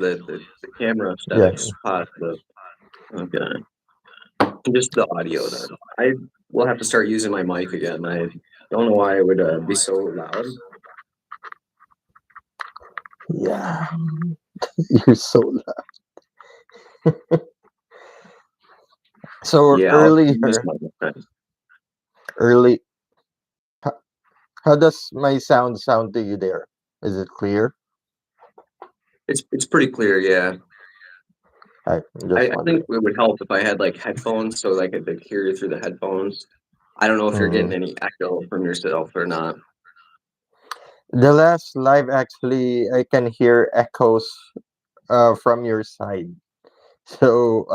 the camera Yeah, aesthetics positive. Okay. Just the audio then. I will have to start using my mic again. I don't know why it would be so loud. yeah. You're so so Yeah, I'll use earlier. my mic. Early. How, how does my sound to you there? Is it clear? It's pretty clear, yeah. I'm just I think wondering. it would help if I had like headphones so I could like, hear you through the headphones. I don't know if you're Hmm. getting any echo from yourself or not. The last live, actually, I can hear echoes from your side. So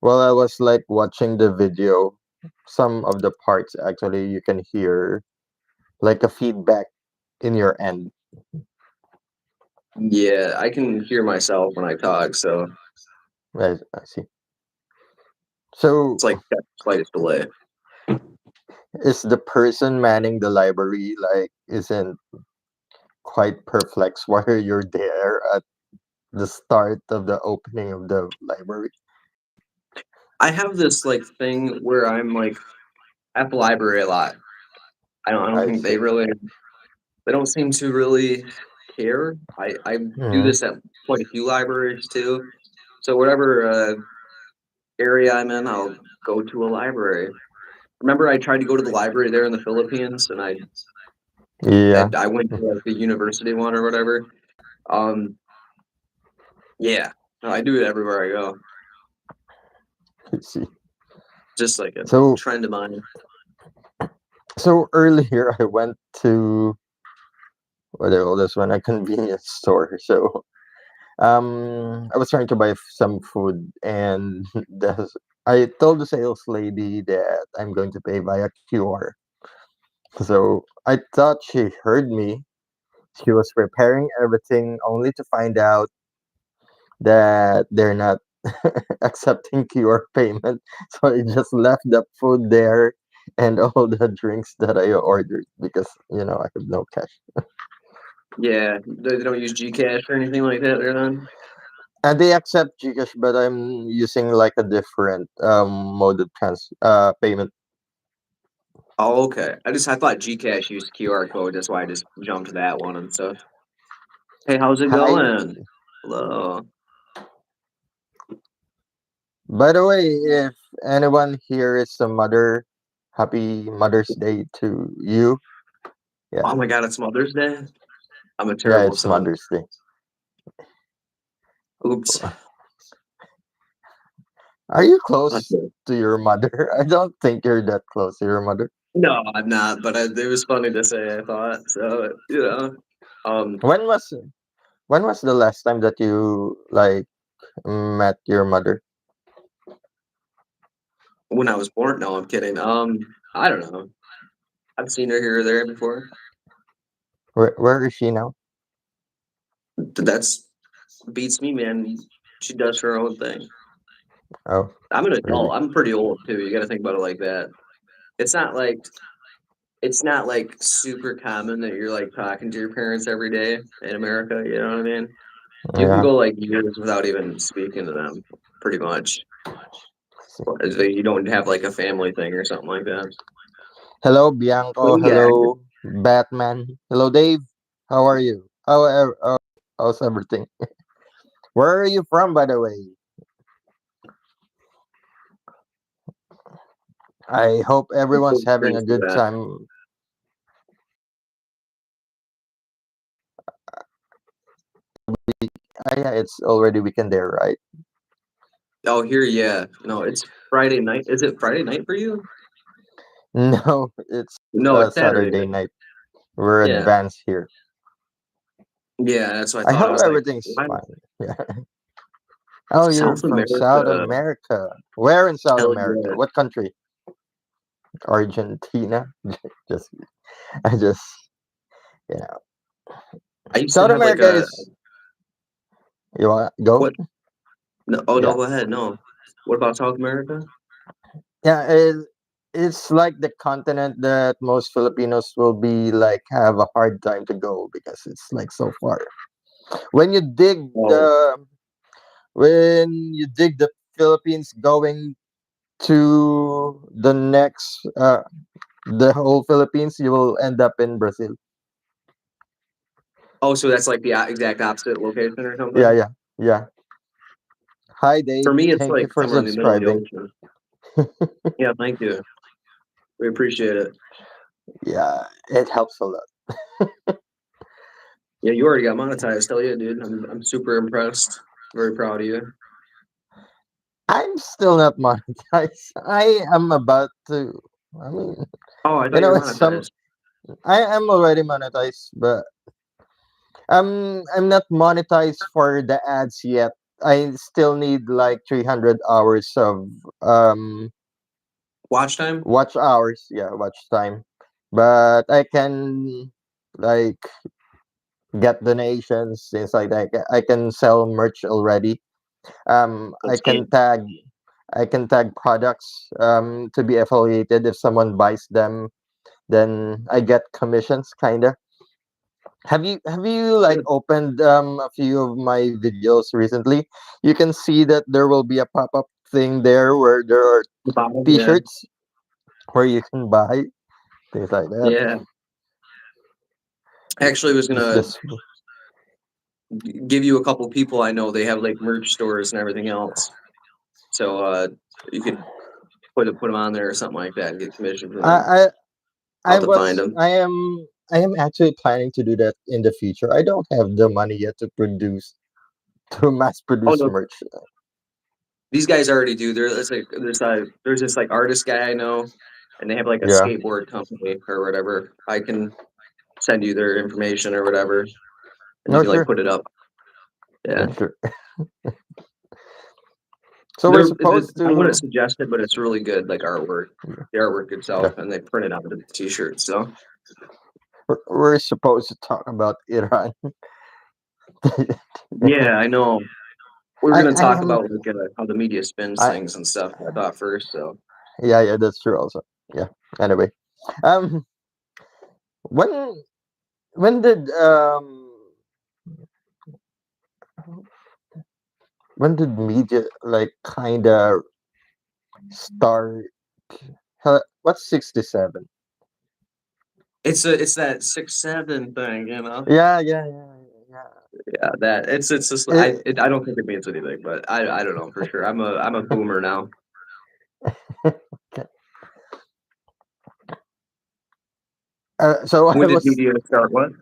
while I was like watching the video, some of the parts actually you can hear like a feedback in your end. Yeah, I can hear myself when I talk, so I see. So it's like that slightest delay. is the person manning the library like isn't quite perplexed why you're there at the start of the opening of the library? I have this like thing where I'm like at the library a lot. I don't I think see. they don't seem to really care. I do Hmm. this at quite a few libraries too. So whatever area I'm in, I'll go to a library. Remember, I tried to go to the library there in the Philippines, and Yeah. I went to like the university one or whatever. Um, yeah, no, I do it everywhere I go. I see. Just like a So trend of mine. so earlier I went to what do you call this one, a convenience store. So I was trying to buy some food, and I told the sales lady that I'm going to pay via QR. So I thought she heard me. She was preparing everything, only to find out that they're not accepting QR payment. So I just left the food there and all the drinks that I ordered because I have no cash. Yeah, they don't use Gcash or anything like that there then? And they accept Gcash, but I'm using like a different mode of payment. Oh, okay. I thought Gcash used QR code. That's why I just jumped to that one and stuff. Hey, how's it Hi. going? Hello. By the way, if anyone here is a mother, happy Mother's Day to you. Yeah, Oh my God, it's Mother's Day. I'm a yeah, terrible it's son. Mother's Day. Oops. Are you close Okay. to your mother? I don't think you're that close to your mother. No, I'm not. But it was funny to say. I thought so. Um, When was when was the last time that you like met your mother? when I was born. No, I'm kidding. I don't know. I've seen her here or there before. Where is she now? That's beats me, man. She does her own thing. Oh, I'm an really? adult. I'm pretty old too. You got to think about it like that. It's not like it's not like super common that you're like talking to your parents every day in America. You know what I mean? You can Yeah. go like years without even speaking to them, pretty much. As though you don't have like a family thing or something like that. Hello, But Bianco. yeah, Hello, Batman. Hello, Dave. How are you? How's everything? Where are you from, by the way? I hope everyone's having a thanks for good that. time. Yeah, it's already weekend there, right? Oh, here, yeah. No, it's Friday night. Is it Friday night for you? No, it's No, it's Saturday Saturday night. night. We're Yeah, advanced here. yeah. That's what I I thought. I hope was like, everything's why? fine. Yeah. Oh, you're South from South America. America. Where in South Hell America? yeah. What country? Argentina. just, I just, you know, I used to South have like America a is. You want go? what? No, oh no, Yeah, go ahead. No. What about South America? yeah. It's like the continent that most Filipinos will be like have a hard time to go because it's like so far. When you dig Oh, the when you dig the Philippines going to the next the whole Philippines, you will end up in Brazil. oh, so that's like the exact opposite location or Yeah, something? yeah, yeah. Hi For Dave, me, it's thank like you for somewhere in the middle of the subscribing. ocean. Yeah, thank you. We appreciate it. Yeah, it helps a lot. Yeah, you already got monetized. Hell yeah, dude. I'm super impressed. Very proud of you. I'm still not monetized. I am about to. I mean, Oh, I thought you were it's some. monetized. I am already monetized, but I'm not monetized for the ads yet. I still need like 300 hours of um Watch time? watch hours. Yeah, watch time. But I can like get donations, things like that. I can sell merch already. I Let's can get tag products to be affiliated. If someone buys them, then I get commissions, kinda. Have you like good. opened a few of my videos recently? You can see that there will be a pop-up thing there where there are The bottom, yeah. t-shirts where you can buy things like that. Yeah. Actually was It's gonna just give you a couple people I know. They have like merch stores and everything else. So you could put them on there or something like that and get commission for them. I I'll I have to find was them. I am actually planning to do that in the future. I don't have the money yet to mass Oh produce no, merch. these guys already do. There's this like artist guy I know, and they have like a Yeah, skateboard company or whatever. I can send you their information or whatever, and you no, can like sure, put it up. Yeah, yeah, sure. So we're supposed I wouldn't to. suggest it, but it's really good, like artwork, the artwork Yeah, itself, and they print it out of the t-shirt. So we're supposed to talk about Iran. yeah, I know. We were I gonna I talk am about like how the media spins I things and stuff. I thought first, so Yeah, yeah, that's true also. Yeah. Anyway, um, when when did media like kind of start? What's 67? it's that 6'7" thing, you know. Yeah, yeah, yeah, yeah. Yeah, that it's just I don't think it means anything, but I don't know for sure. I'm a boomer now. Okay. So I When did was media start? What?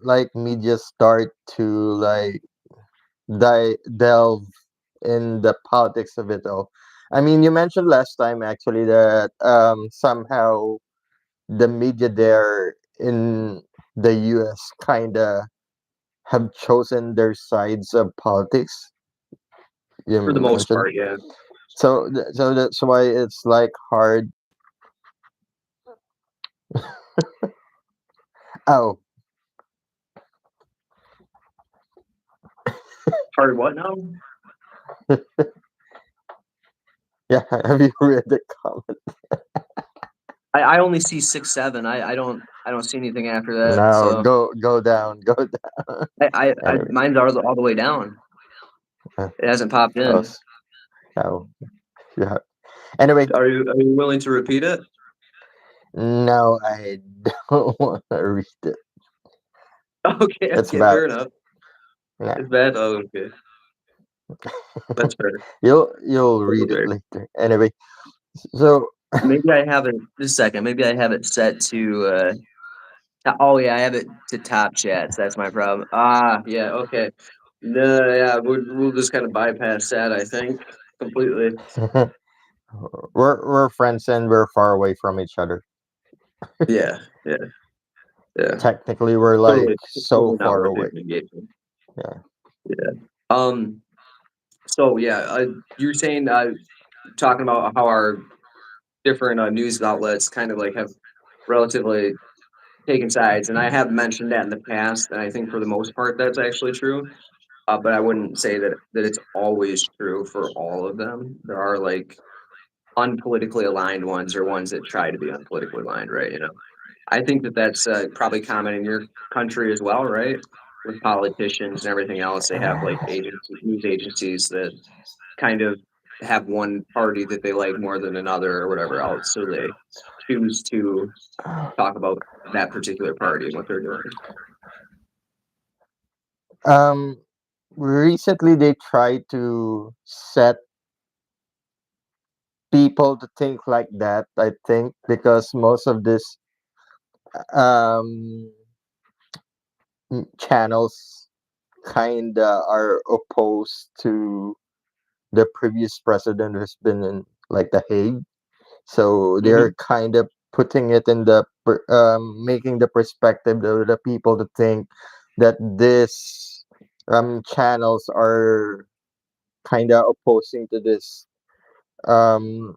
like media start to like delve in the politics of it all. I mean, you mentioned last time actually that somehow the media there in the US kind of have chosen their sides of politics. You For the most mentioned part, yeah. so that's why it's like hard. Oh Hard what now? yeah, have you read the comment? I only see 6'7". I don't see anything after that. No, So go down, go down. Anyway, mine's all the way down. uh, It hasn't popped oh, in. oh yeah. Anyway, Are you willing to repeat it? no, I don't want to read it. Okay, It's okay, bad. fair enough. Yeah, It's bad. Oh, okay, that's fair. you'll Totally read it fair. later. Anyway, so Maybe I have it. Just a second. Maybe I have it set to. Oh yeah, I have it to top chats. That's my problem. Ah, yeah. Okay. No, yeah, we'll just kind of bypass that. I think completely. we're friends and we're far away from each other. Yeah, yeah, yeah. Technically, we're like Totally, so totally not far worth away. it engagement. Yeah. Yeah. Um. So yeah, you're saying talking about how our different news outlets kind of like have relatively taken sides, and I have mentioned that in the past, and I think for the most part that's actually true. But I wouldn't say that it's always true for all of them. There are like unpolitically aligned ones or ones that try to be unpolitically aligned, right? You know. I think that that's probably common in your country as well, right? With politicians and everything else, they have like news agencies that kind of have one party that they like more than another or whatever else, so they choose to talk about that particular party and what they're doing. Um, recently they tried to set people to think like that. I think because most of this um channels kinda are opposed to the previous president who's been in like the Hague. So they're Hmm. kind of putting it in making the perspective of the people to think that this channels are kind of opposing to this um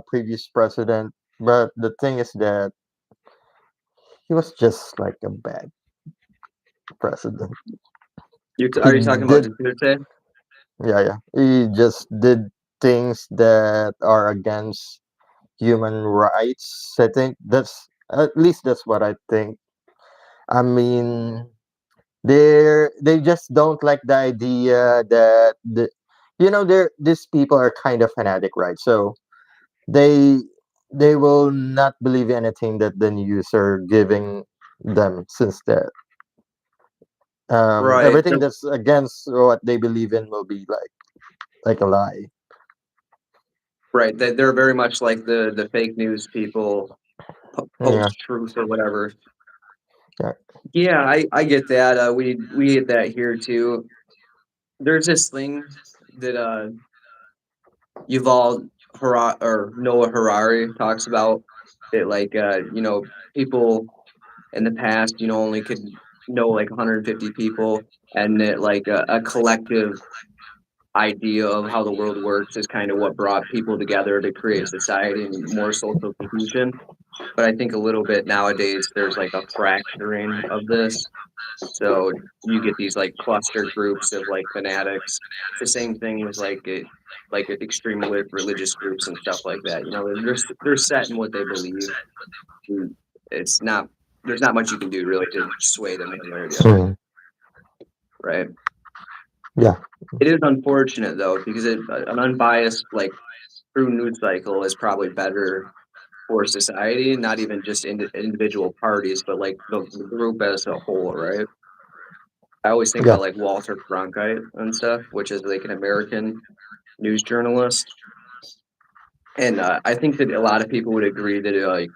previous president. But the thing is that he was just like a bad president. He Are you talking about did, Duterte? yeah, yeah. He just did things that are against human rights. I think that's at least that's what I think. I mean, they just don't like the idea that these people are kind of fanatic, right? So they they will not believe anything that the news are giving them, since that Right. everything that's against what they believe in will be like a lie. Right. They're very much like the fake news people, Yeah, post truth or whatever. yeah. Yeah, I get that. We get that here too. There's this thing that Yuval or Noah Harari talks about that, like people in the past, only could know like 150 people, and that like a collective idea of how the world works is kind of what brought people together to create society and more social cohesion. But I think a little bit nowadays there's like a fracturing of this. So you get these like cluster groups of like fanatics. It's the same thing with like extreme religious groups and stuff like that. They're set in what they believe. And it's not there's not much you can do really to sway them one way or the other, Hmm. right? Yeah, It is unfortunate though because an unbiased like true news cycle is probably better for society, not even just individual parties, but like the group as a whole, right? I always think yeah, about like Walter Cronkite and stuff, which is like an American news journalist, and I think that a lot of people would agree that like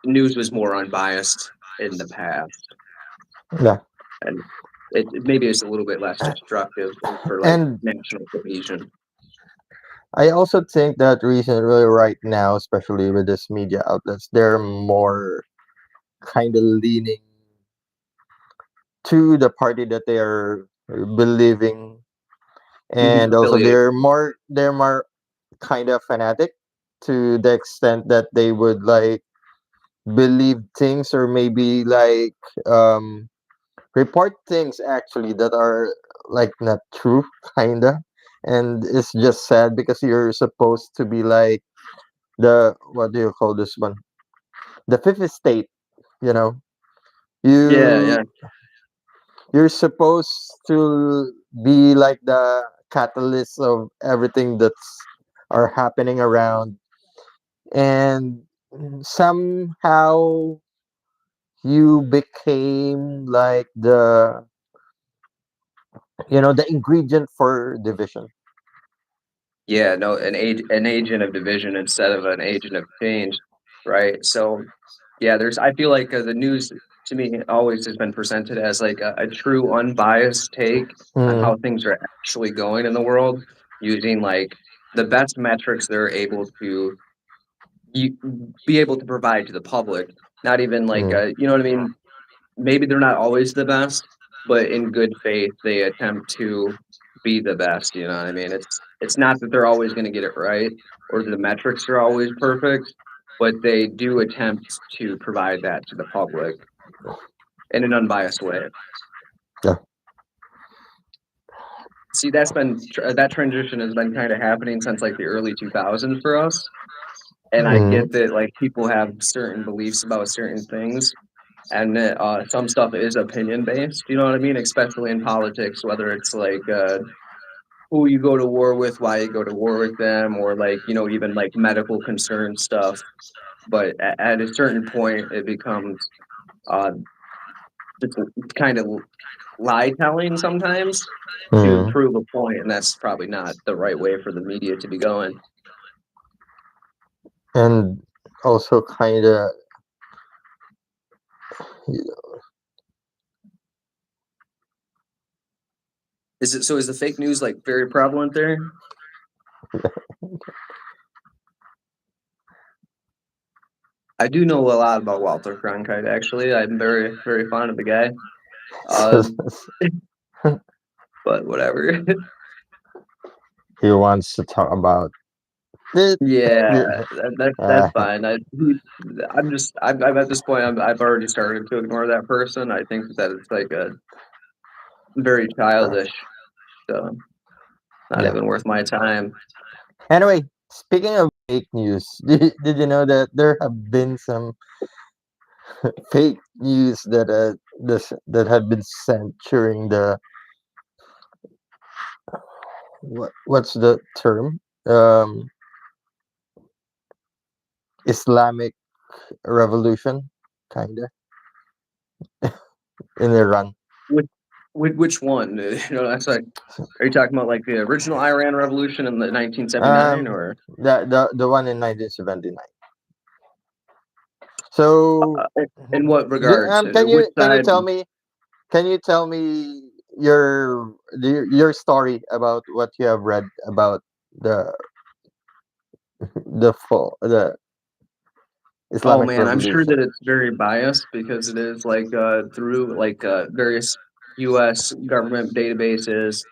news was more unbiased in the past, yeah. and maybe it's a little bit less destructive for like And national cohesion. I also think that recently, right now, especially with this media outlets, they're more kind of leaning to the party that they are believing, and also Affiliate. they're more kind of fanatic to the extent that they would like believe things, or maybe like um report things actually that are like not true, kinda. And it's just sad because you're supposed to be like the, what do you call this one, the fifth estate, you know. Yeah, yeah, You you're supposed to be like the catalyst of everything that's are happening around, and somehow you became like the ingredient for division. yeah. No, an agent of division instead of an agent of change, right? So yeah, I feel like the news to me always has been presented as like a true unbiased take on Mm, how things are actually going in the world, using like the best metrics they're able to you, be able to provide to the public. Not even like mm, you know what I mean. Maybe they're not always the best, but in good faith they attempt to be the best. You know what I mean? It's not that they're always going to get it right or the metrics are always perfect, but they do attempt to provide that to the public in an unbiased way. yeah. See, that transition has been kind of happening since like the early 2000s for us, and I Mm-hmm. get that like people have certain beliefs about certain things, and that some stuff is opinion based. You know what I mean? Especially in politics, whether it's like who you go to war with, why you go to war with them, or like even like medical concern stuff. But at a certain point, it becomes uh, just kind of lie telling sometimes to Mm-hmm. prove a point, and that's probably not the right way for the media to be going. And also kind of, Is it so? Is the fake news like very prevalent there? I do know a lot about Walter Cronkite. Actually, I'm very fond of the guy. Uh, but whatever. he wants to talk about it. Yeah, that's Uh, fine. I'm at this point. I've already started to ignore that person. I think that it's like a very childish, so not yeah. even worth my time. Anyway, speaking of fake news, did you know that there have been some fake news that that have been sent during the what's the term, um Islamic revolution, kind of, in Iran. Which which one? That's like. Are you talking about like the original Iran Revolution in the 1979, Um, or the one in 1979. So, in what regards? Which can you side? tell me, your story about what you have read about the the Oh Islamic man, I'm sure Revolution? that it's very biased because it is like through like various U.S. government databases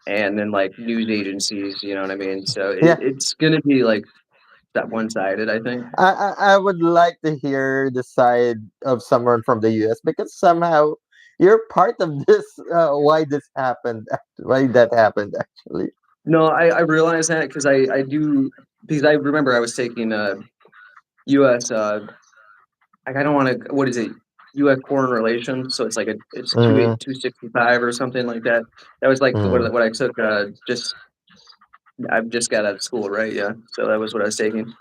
and then like news agencies. You know what I mean? So Yeah, it's gonna be like that one sided. I think. I would like to hear the side of someone from the US, because somehow you're part of this. Why this happened? Why that happened? Actually. No, I realize that because I do because I remember I was taking U.S. Like I don't want to. What is it? U.S. Foreign Relations. So it's like it's Mm, 265 or something like that. That was like mm, what I took. Just I've just got out of school, right? Yeah. So that was what I was taking.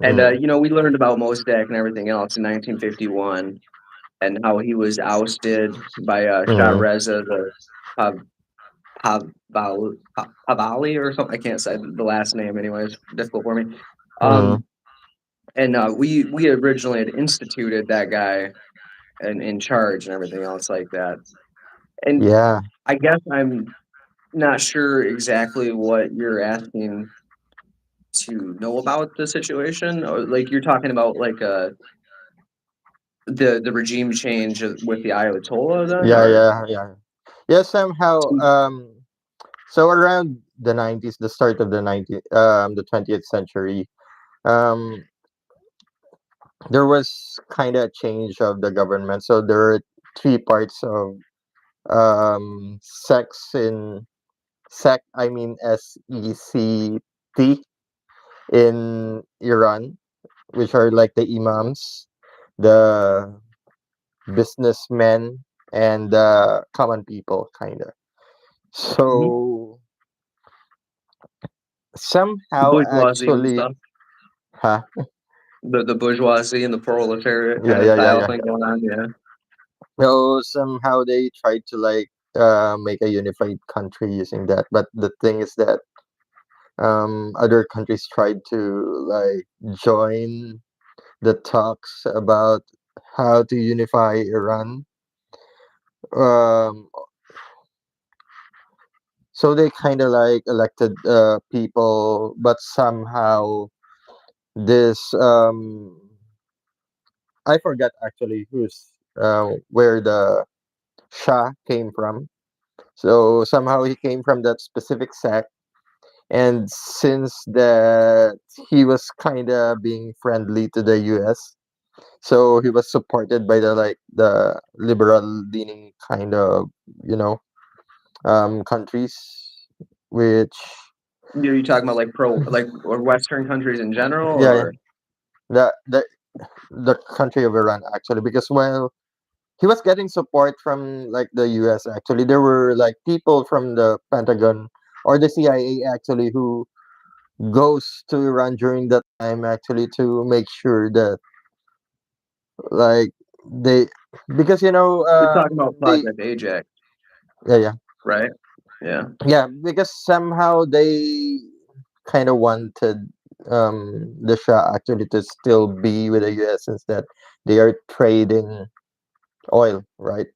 And mm, we learned about Mossadegh and everything else in 1951, and how he was ousted by Shah mm, Reza the Pav- Pahlavi or something. I can't say the last name anyway. It's difficult for me. mm. Um, and we originally had instituted that guy and in charge and everything else like that. And Yeah, I guess I'm not sure exactly what you're asking to know about the situation. Or, like you're talking about like the regime change with the Ayatollah then, yeah, or yeah, yeah. Yeah, somehow. So around the 90s, the start of the 20th century, um, there was kind of a change of the government. So there are three parts of sex in sec. I mean SECT in Iran, which are like the imams, the businessmen, and the common people, kind of. Mhm. So The somehow, bourgeoisie and actually, stuff, huh? the bourgeoisie and the proletariat Yeah, kind of yeah, yeah, style yeah. thing going on. Yeah. So somehow they tried to like make a unified country using that, but the thing is that other countries tried to like join the talks about how to unify Iran. Um, so they kind of like elected people, but somehow this I forgot actually who's where the Shah came from. So somehow he came from that specific sect, and since that he was kind of being friendly to the US, so he was supported by the liberal leaning kind of, you know countries, which, You talking about like pro like or Western countries in general, yeah, yeah, or the the the country of Iran actually, because while he was getting support from like the US, actually there were like people from the Pentagon or the CIA actually who goes to Iran during that time actually to make sure that like they, because You're talking about they, Project Ajax, yeah, yeah, right? Yeah. yeah, because somehow they kind of wanted the Shah actually to still be with the US since that they are trading oil, right?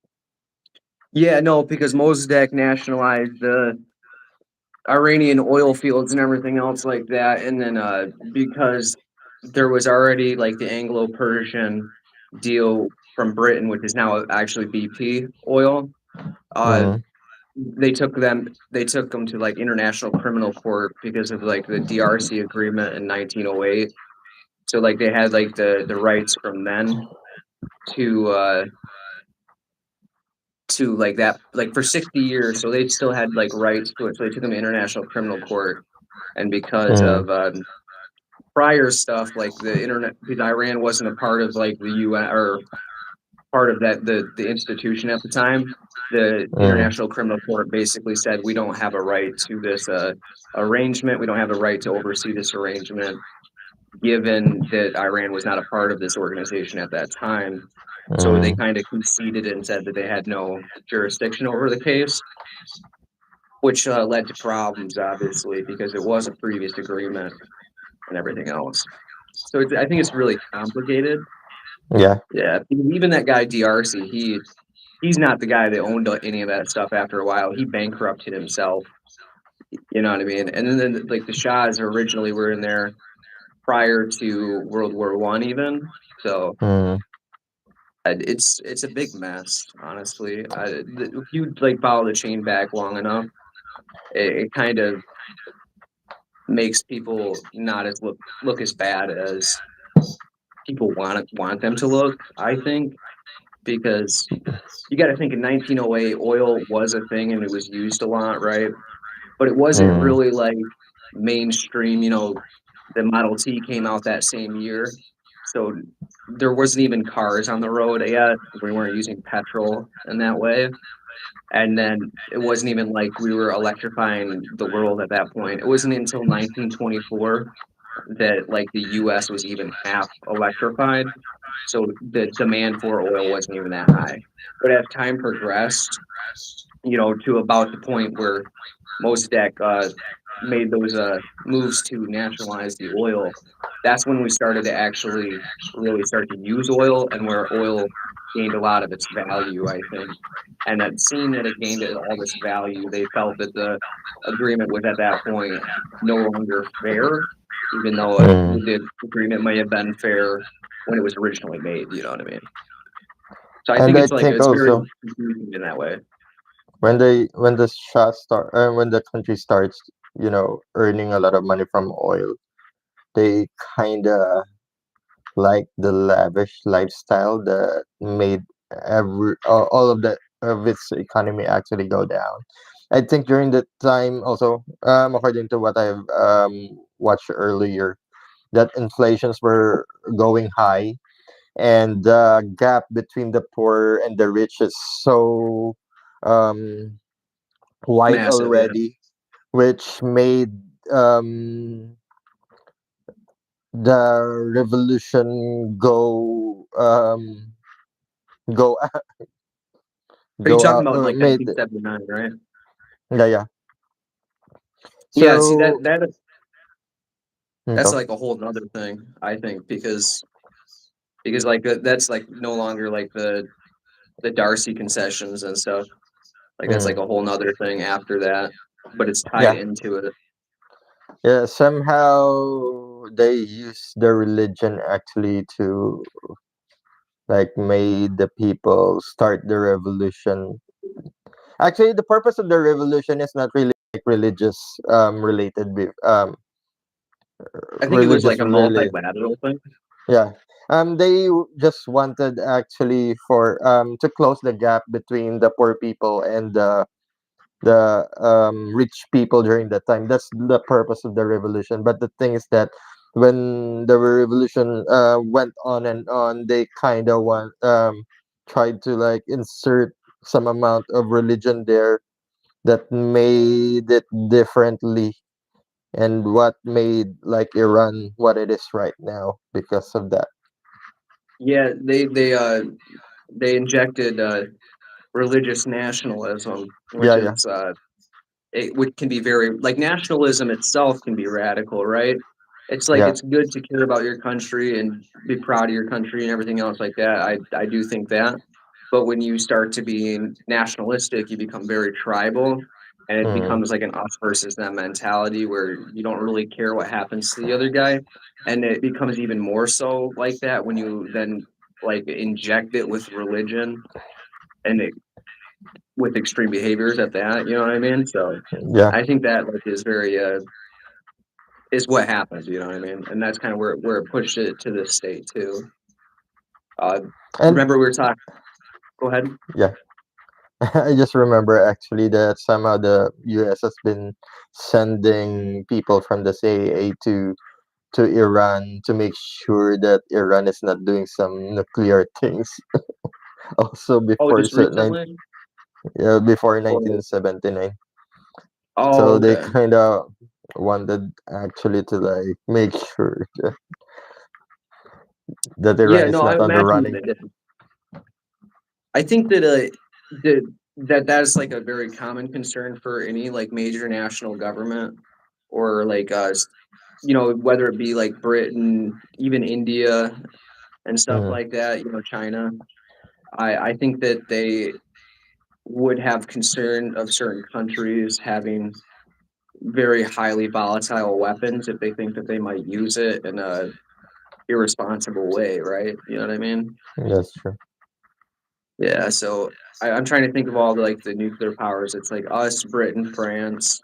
Yeah, no, because Mossadegh nationalized the Iranian oil fields and everything else like that, and then because there was already like the Anglo-Persian deal from Britain, which is now actually BP oil. Uh, Mm, they took them to like International Criminal Court because of like the DRC agreement in 1908. So like they had like the rights from then to like that like for 60 years. So they still had like rights to it. So they took them to International Criminal Court, and because mm, of prior stuff like the internet, because Iran wasn't a part of like the UN or part of that the institution at the time. The mm, International Criminal Court basically said we don't have a right to this arrangement. We don't have a right to oversee this arrangement, given that Iran was not a part of this organization at that time. So they mm, kind of conceded and said that they had no jurisdiction over the case, which led to problems, obviously, because it was a previous agreement and everything else. So I think it's really complicated. yeah. Yeah, even that guy DRC, he's not the guy that owned any of that stuff. After a while, he bankrupted himself. You know what I mean? And then like the Shahs originally were in there prior to World War I, even. So Mm, it's a big mess, honestly. If you like follow the chain back long enough, it kind of makes people not as look as bad as people want them to look. I think because you got to think in 1908, oil was a thing and it was used a lot, right? But it wasn't mm, really like mainstream. The Model T came out that same year, so there wasn't even cars on the road yet. We weren't using petrol in that way. And then it wasn't even like we were electrifying the world at that point. It wasn't until 1924 that like the US was even half electrified. So the demand for oil wasn't even that high. But as time progressed, to about the point where Mossadegh made those moves to nationalize the oil, that's when we started to actually really start to use oil and where oil gained a lot of its value, I think. And that seeing that it gained all this value, they felt that the agreement was at that point no longer fair, even though mm. the agreement may have been fair when it was originally made. You know what I mean? So I And think I it's like think it's very also confusing in that way. when the Shah start when the country starts, earning a lot of money from oil, they kind of like the lavish lifestyle that made all of the of its economy actually go down. I think during that time also, according to what I've watched earlier, that inflations were going high, and the gap between the poor and the rich is so um, wide Massive, yeah. already, which made um, the revolution go Are you go talking out, about like made, 1979, right? yeah, yeah. Yeah, see So that's go. like a whole nother thing, I think, because like that's like no longer like the Darcy concessions and stuff. Like that's like Mm, a whole nother thing after that, but it's tied yeah, into it. yeah. Somehow they use the religion actually to like made the people start the revolution. Actually, the purpose of the revolution is not really like religious related I think it was religious like a really. multilateral thing. Yeah. They just wanted actually for to close the gap between the poor people and the rich people during that time. That's the purpose of the revolution. But the thing is that when the revolution went on and on, they kind of tried to like insert some amount of religion there that made it differently, and what made like Iran what it is right now because of that. Yeah, they injected religious nationalism, which Yeah, yeah, is which can be very like nationalism itself can be radical, right? It's like yeah. it's good to care about your country and be proud of your country and everything else like that. I do think that. But when you start to be nationalistic, you become very tribal and it Mm, becomes like an us versus them mentality where you don't really care what happens to the other guy. And it becomes even more so like that when you then like inject it with religion and with extreme behaviors at that, you know what I mean? So yeah, I think that like is very is what happened, you know what I mean? And that's kind of where it pushed it to this state too. Uh and remember we were talking go ahead. yeah. I just remember actually that somehow the U.S. has been sending people from the CIA to Iran to make sure that Iran is not doing some nuclear things. Also Oh, before just recently? before Or 1979. oh So they okay. kind of wanted actually to like make sure that Iran Yeah, is no, I not on the imagine running. they did. I think that that's like a very common concern for any like major national government or like you know, whether it be like Britain, even India and stuff Mm, like that, you know, China. I think that they would have concern of certain countries having very highly volatile weapons if they think that they might use it in a irresponsible way, right? You know what I mean? that's true. Yeah. So I'm trying to think of all the like the nuclear powers. It's like us, Britain, France.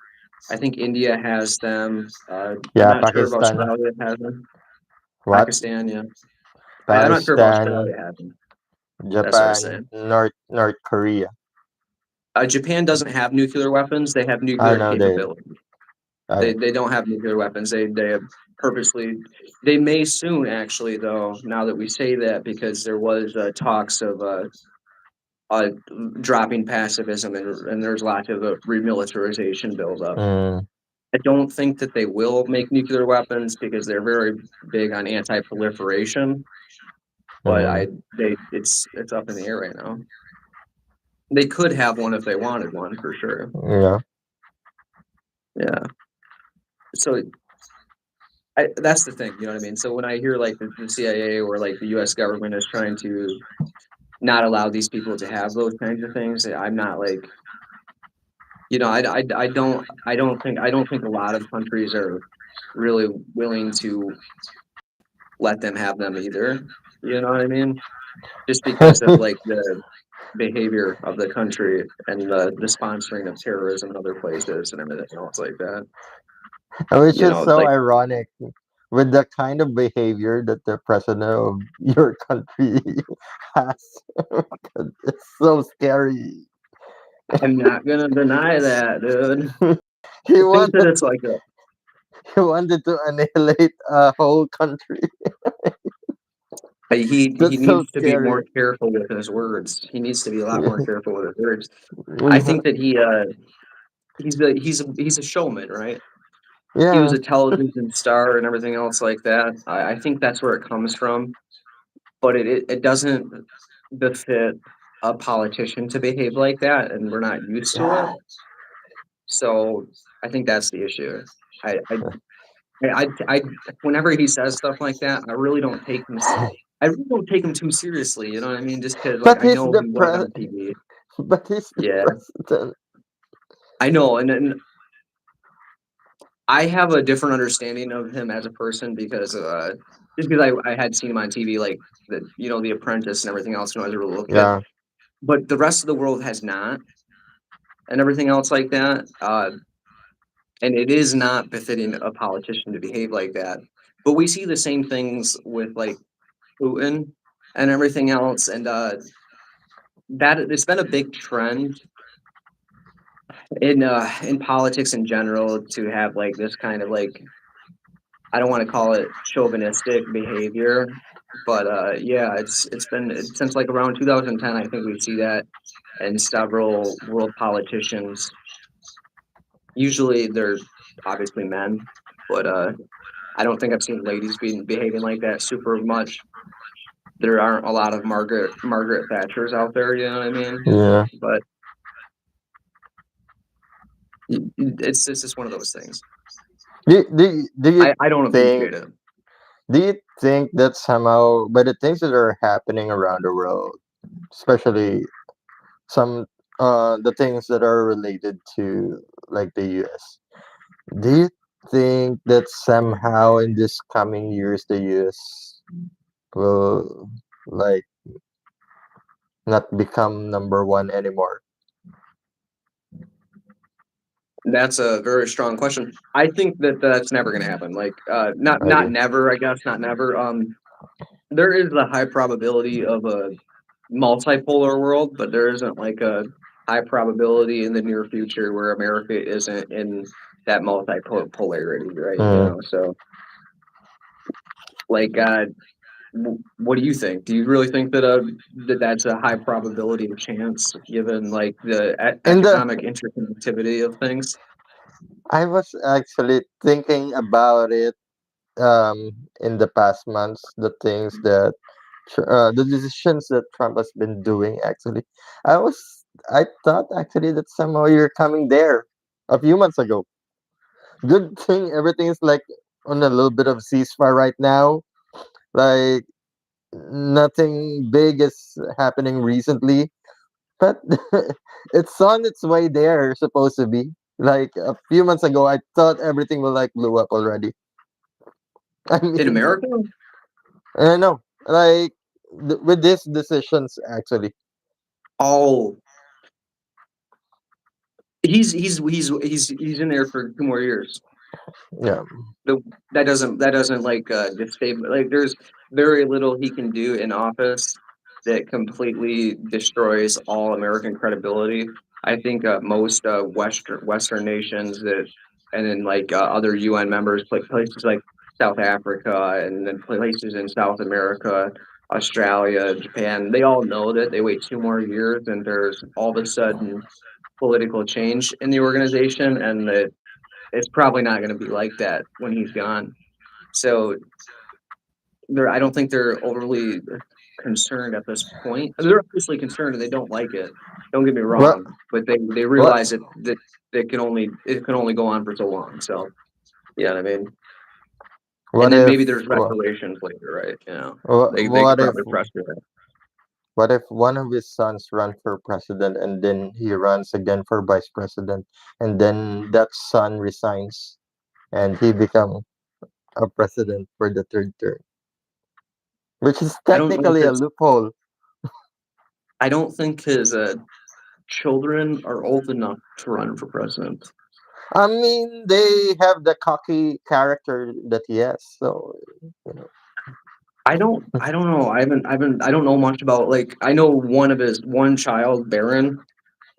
I think India has them. I'm Yeah, not sure if Pakistan, Australia has them. what? Pakistan, yeah. I'm not sure if Palestine, Australia has them. That's what I was Japan, saying. North Korea. Japan doesn't have nuclear weapons. They have I nuclear know they. capability. I They don't have nuclear weapons. They have purposely. They may soon, actually, though. Now that we say that, because there was talks of uh, dropping pacifism and there's lots of remilitarization buildup. mm, I don't think that they will make nuclear weapons because they're very big on anti-proliferation. But mm, it's up in the air right now. They could have one if they wanted one for sure. yeah. Yeah. So that's the thing, you know what I mean? So when I hear like the CIA or like the US government is trying to not allow these people to have those kinds of things, I'm not like, you know, I don't think a lot of countries are really willing to let them have them either. You know what I mean? Just because of like the behavior of the country and the sponsoring of terrorism in other places and everything else like that. Which You is know, so like ironic with the kind of behavior that the president of your country has. It's so scary. I'm not gonna deny that, dude. He I think that wanted it's like a he wanted to annihilate a whole country. he That's so needs to be scary. more careful with his words. He needs to be a lot more careful with his words. I think that he's a showman, right? He was Yeah. a television star and everything else like that. I think that's where it comes from, but it doesn't befit a politician to behave like that, and we're not used to it. Yeah. So I think that's the issue. I I I whenever he says stuff like that, I really don't take him. I really don't take him too seriously. You know what I mean? Just because like But I he's know the he was pre on TV. but he's the Yeah, president. I know, and I have a different understanding of him as a person because just because I had seen him on TV, like the you know The Apprentice and everything else when I was a little kid, Yeah. but the rest of the world has not, and everything else like that. And it is not befitting a politician to behave like that. But we see the same things with like Putin and everything else, and that it's been a big trend in politics in general to have like this kind of like I don't want to call it chauvinistic behavior, but yeah, it's been since like around 2010. I think we see that in several world politicians. Usually they're obviously men, but I don't think I've seen ladies behaving like that super much. There aren't a lot of Margaret Thatchers out there, you know what I mean? Yeah. But it's just one of those things. Do you I don't think appreciate it. do you think that somehow by the things that are happening around the world, especially some the things that are related to like the US, do you think that somehow in this coming years the US will like not become number one anymore? That's a very strong question. I think that that's never going to happen. Like, not Okay. never. I guess not never. There is a high probability of a multipolar world, but there isn't like a high probability in the near future where America isn't in that multipolarity, right? You Mm. know, so like, what do you think? Do you really think that that's a high probability of chance given like the In the economic interconnectivity of things? I was actually thinking about it in the past months, the things that the decisions that Trump has been doing. Actually, I thought actually that somehow you're coming there a few months ago. Good thing everything is like on a little bit of ceasefire right now. Like nothing big is happening recently, but it's on its way there. Supposed to be like a few months ago. I thought everything will like blew up already. I In mean, America? no, like with these decisions actually. Oh, he's in there for 2 more years. Yeah. The that doesn't like disable like there's very little he can do in office that completely destroys all American credibility. I think most Western nations that and then like other UN members like places like South Africa and then places in South America, Australia, Japan, they all know that they wait 2 more years and there's all of a sudden political change in the organization and that it's probably not going to be like that when he's gone. So I don't think they're overly concerned at this point. They're obviously concerned and they don't like it. Don't get me What? wrong, but they What? realize that it can only go on for so long. So you know what I mean. And What then if? maybe there's reparations later, right? You know, they could What if? probably pressure that. What if one of his sons run for president and then he runs again for vice president and then that son resigns and he become a president for the third term, which is I don't know if technically a his loophole. I don't think his children are old enough to run for president. I mean, they have the cocky character that he has, so you know. I don't know. I don't know much about like I know one of his one child, Baron,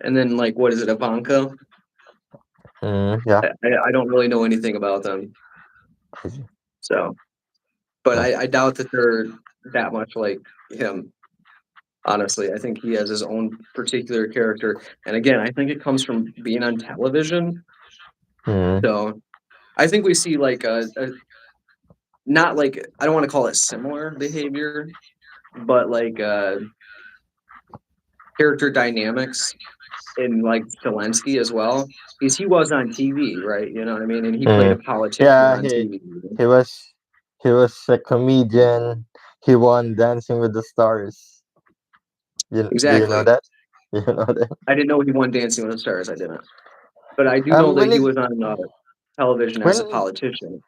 and then like what is it, Ivanka? Yeah. I don't really know anything about them. I see. So, but Oh. I doubt that they're that much like him. Honestly, I think he has his own particular character, and again, I think it comes from being on television. Mm, So, I think we see like a not like I don't want to call it similar behavior, but like character dynamics in like Zelensky as well, because he was on TV, right? You know what I mean? And he played mm. a politician Yeah, on TV. he was he was a comedian. He won Dancing with the Stars. Do you know Exactly. that? You know that? I didn't know he won Dancing with the Stars. I didn't, but I do know that When he it was on television as a when politician.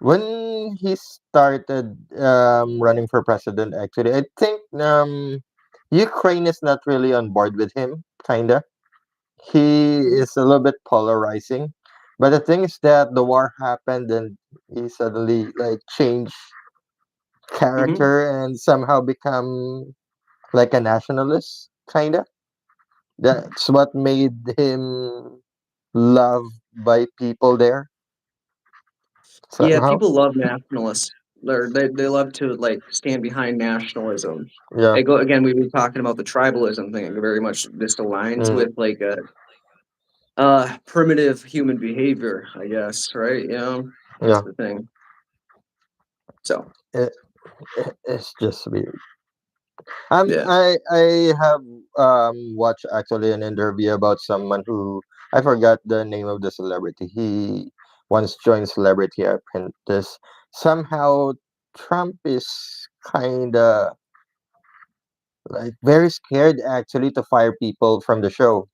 when he started running for president, actually, I think Ukraine is not really on board with him. Kinda, he is a little bit polarizing. But the thing is that the war happened and he suddenly like changed Hmm. character and somehow become like a nationalist, kinda. That's what made him loved by people there. Yeah, Somehow, people love nationalists. They love to like stand behind nationalism. yeah. I go again. We were talking about the tribalism thing. Very much this aligns Mm, with like a primitive human behavior, I guess. Right? You know, that's yeah. the thing. So It, it's just weird. yeah, I have watched actually an interview about someone who I forgot the name of the celebrity. He once joined Celebrity Apprentice. Somehow Trump is kinda like very scared actually to fire people from the show.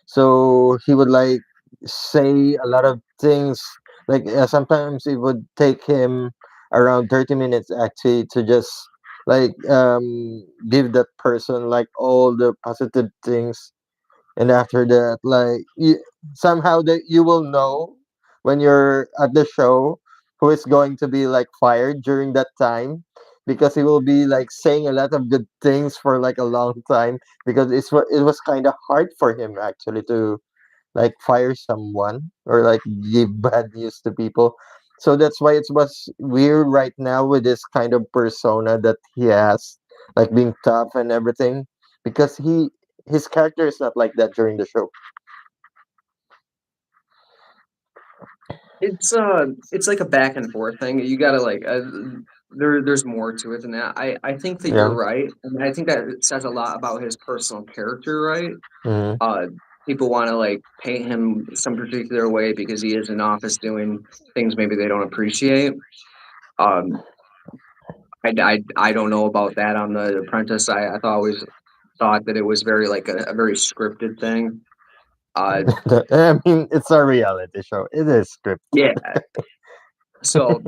So he would like say a lot of things. Like sometimes it would take him around 30 minutes actually to just like give that person like all the positive things, and after that somehow that you will know when you're at the show who is going to be like fired during that time, because he will be like saying a lot of good things for like a long time, because it was kind of hard for him actually to like fire someone or like give bad news to people. So that's why it was weird right now with this kind of persona that he has, like being tough and everything, because his character is not like that during the show. it's like a back and forth thing. You gotta like there's more to it than that. I think that you're Yeah. right, and I think that it says a lot about his personal character, right? Hmm. Uh, People want to like paint him some particular way because he is in office doing things maybe they don't appreciate. Um, I don't know about that on The Apprentice. I thought always thought that it was very like a very scripted thing. Uh, I mean, it's a reality show. It is scripted. yeah. So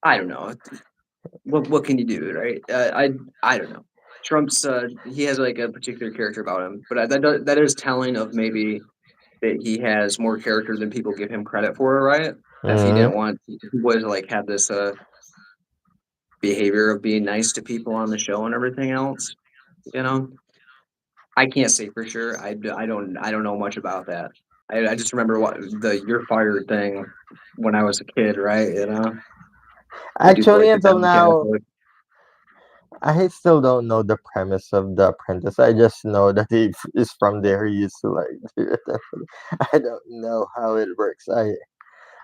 I don't know. What can you do, right? I don't know. Trump's he has like a particular character about him, but that is telling of maybe that he has more character than people give him credit for, right? If he Hmm. didn't want, he was like had this behavior of being nice to people on the show and everything else. You know, I can't say for sure. I don't know much about that. I just remember what the "you're fired" thing when I was a kid, right? You know, they do Actually, like the until Ben now, Catholic. I still don't know the premise of The Apprentice. I just know that he is from there. He used to like do it. I don't know how it works.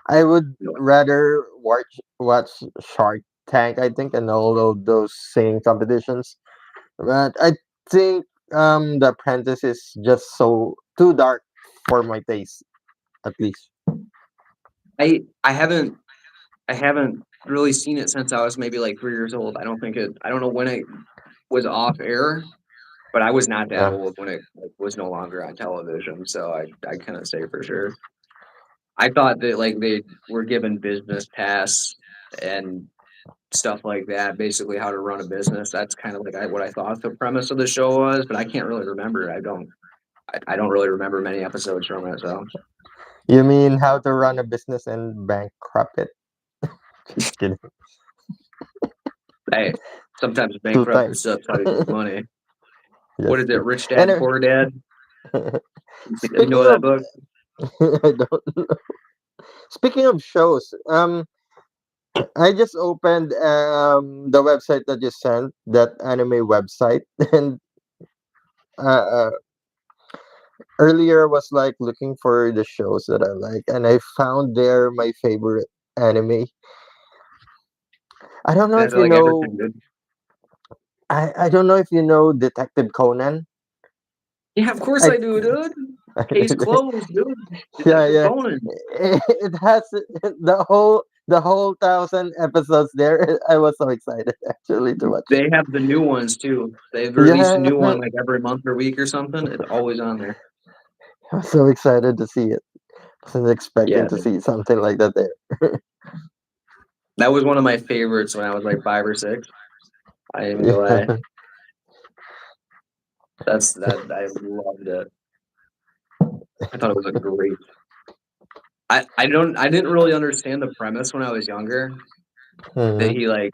I would rather watch Shark Tank, I think, and all of those singing competitions. But I think The Apprentice is just so too dark for my taste, at least. I haven't I haven't really seen it since I was maybe like 3 years old. I don't think it. I don't know when it was off air, but I was not that Yeah. old when it like, was no longer on television. So I couldn't say for sure. I thought that like they were given business tasks and stuff like that, basically how to run a business. That's kind of like what I thought the premise of the show was, but I can't really remember. I don't really remember many episodes from it. So You mean how to run a business and bankrupt it? Just kidding. hey, sometimes Two bankrupt is times. just how to use money. What Just is it? kidding. Rich Dad, Anyway, Poor Dad. You know speaking that of, book? I don't. Speaking of shows, I just opened the website that you sent, that anime website, and uh, earlier I was like looking for the shows that I like, and I found there my favorite anime. I don't know Is if it you like know. everything good? I don't know if you know Detective Conan. Yeah, of course I I do, dude. Case closed, dude. yeah, Detective yeah. Conan. It has the whole 1,000 episodes there. I was so excited actually to watch it. They have the new ones too. They've released a Yeah, new one like every month or week or something. It's always on there. I was so excited to see it. Wasn't expecting Yeah, to see something like that there. that was one of my favorites when I was like 5 or 6. I ain't even gonna lie. Yeah. That's that I loved it. I thought it was a great. I didn't really understand the premise when I was younger. That Hmm. he like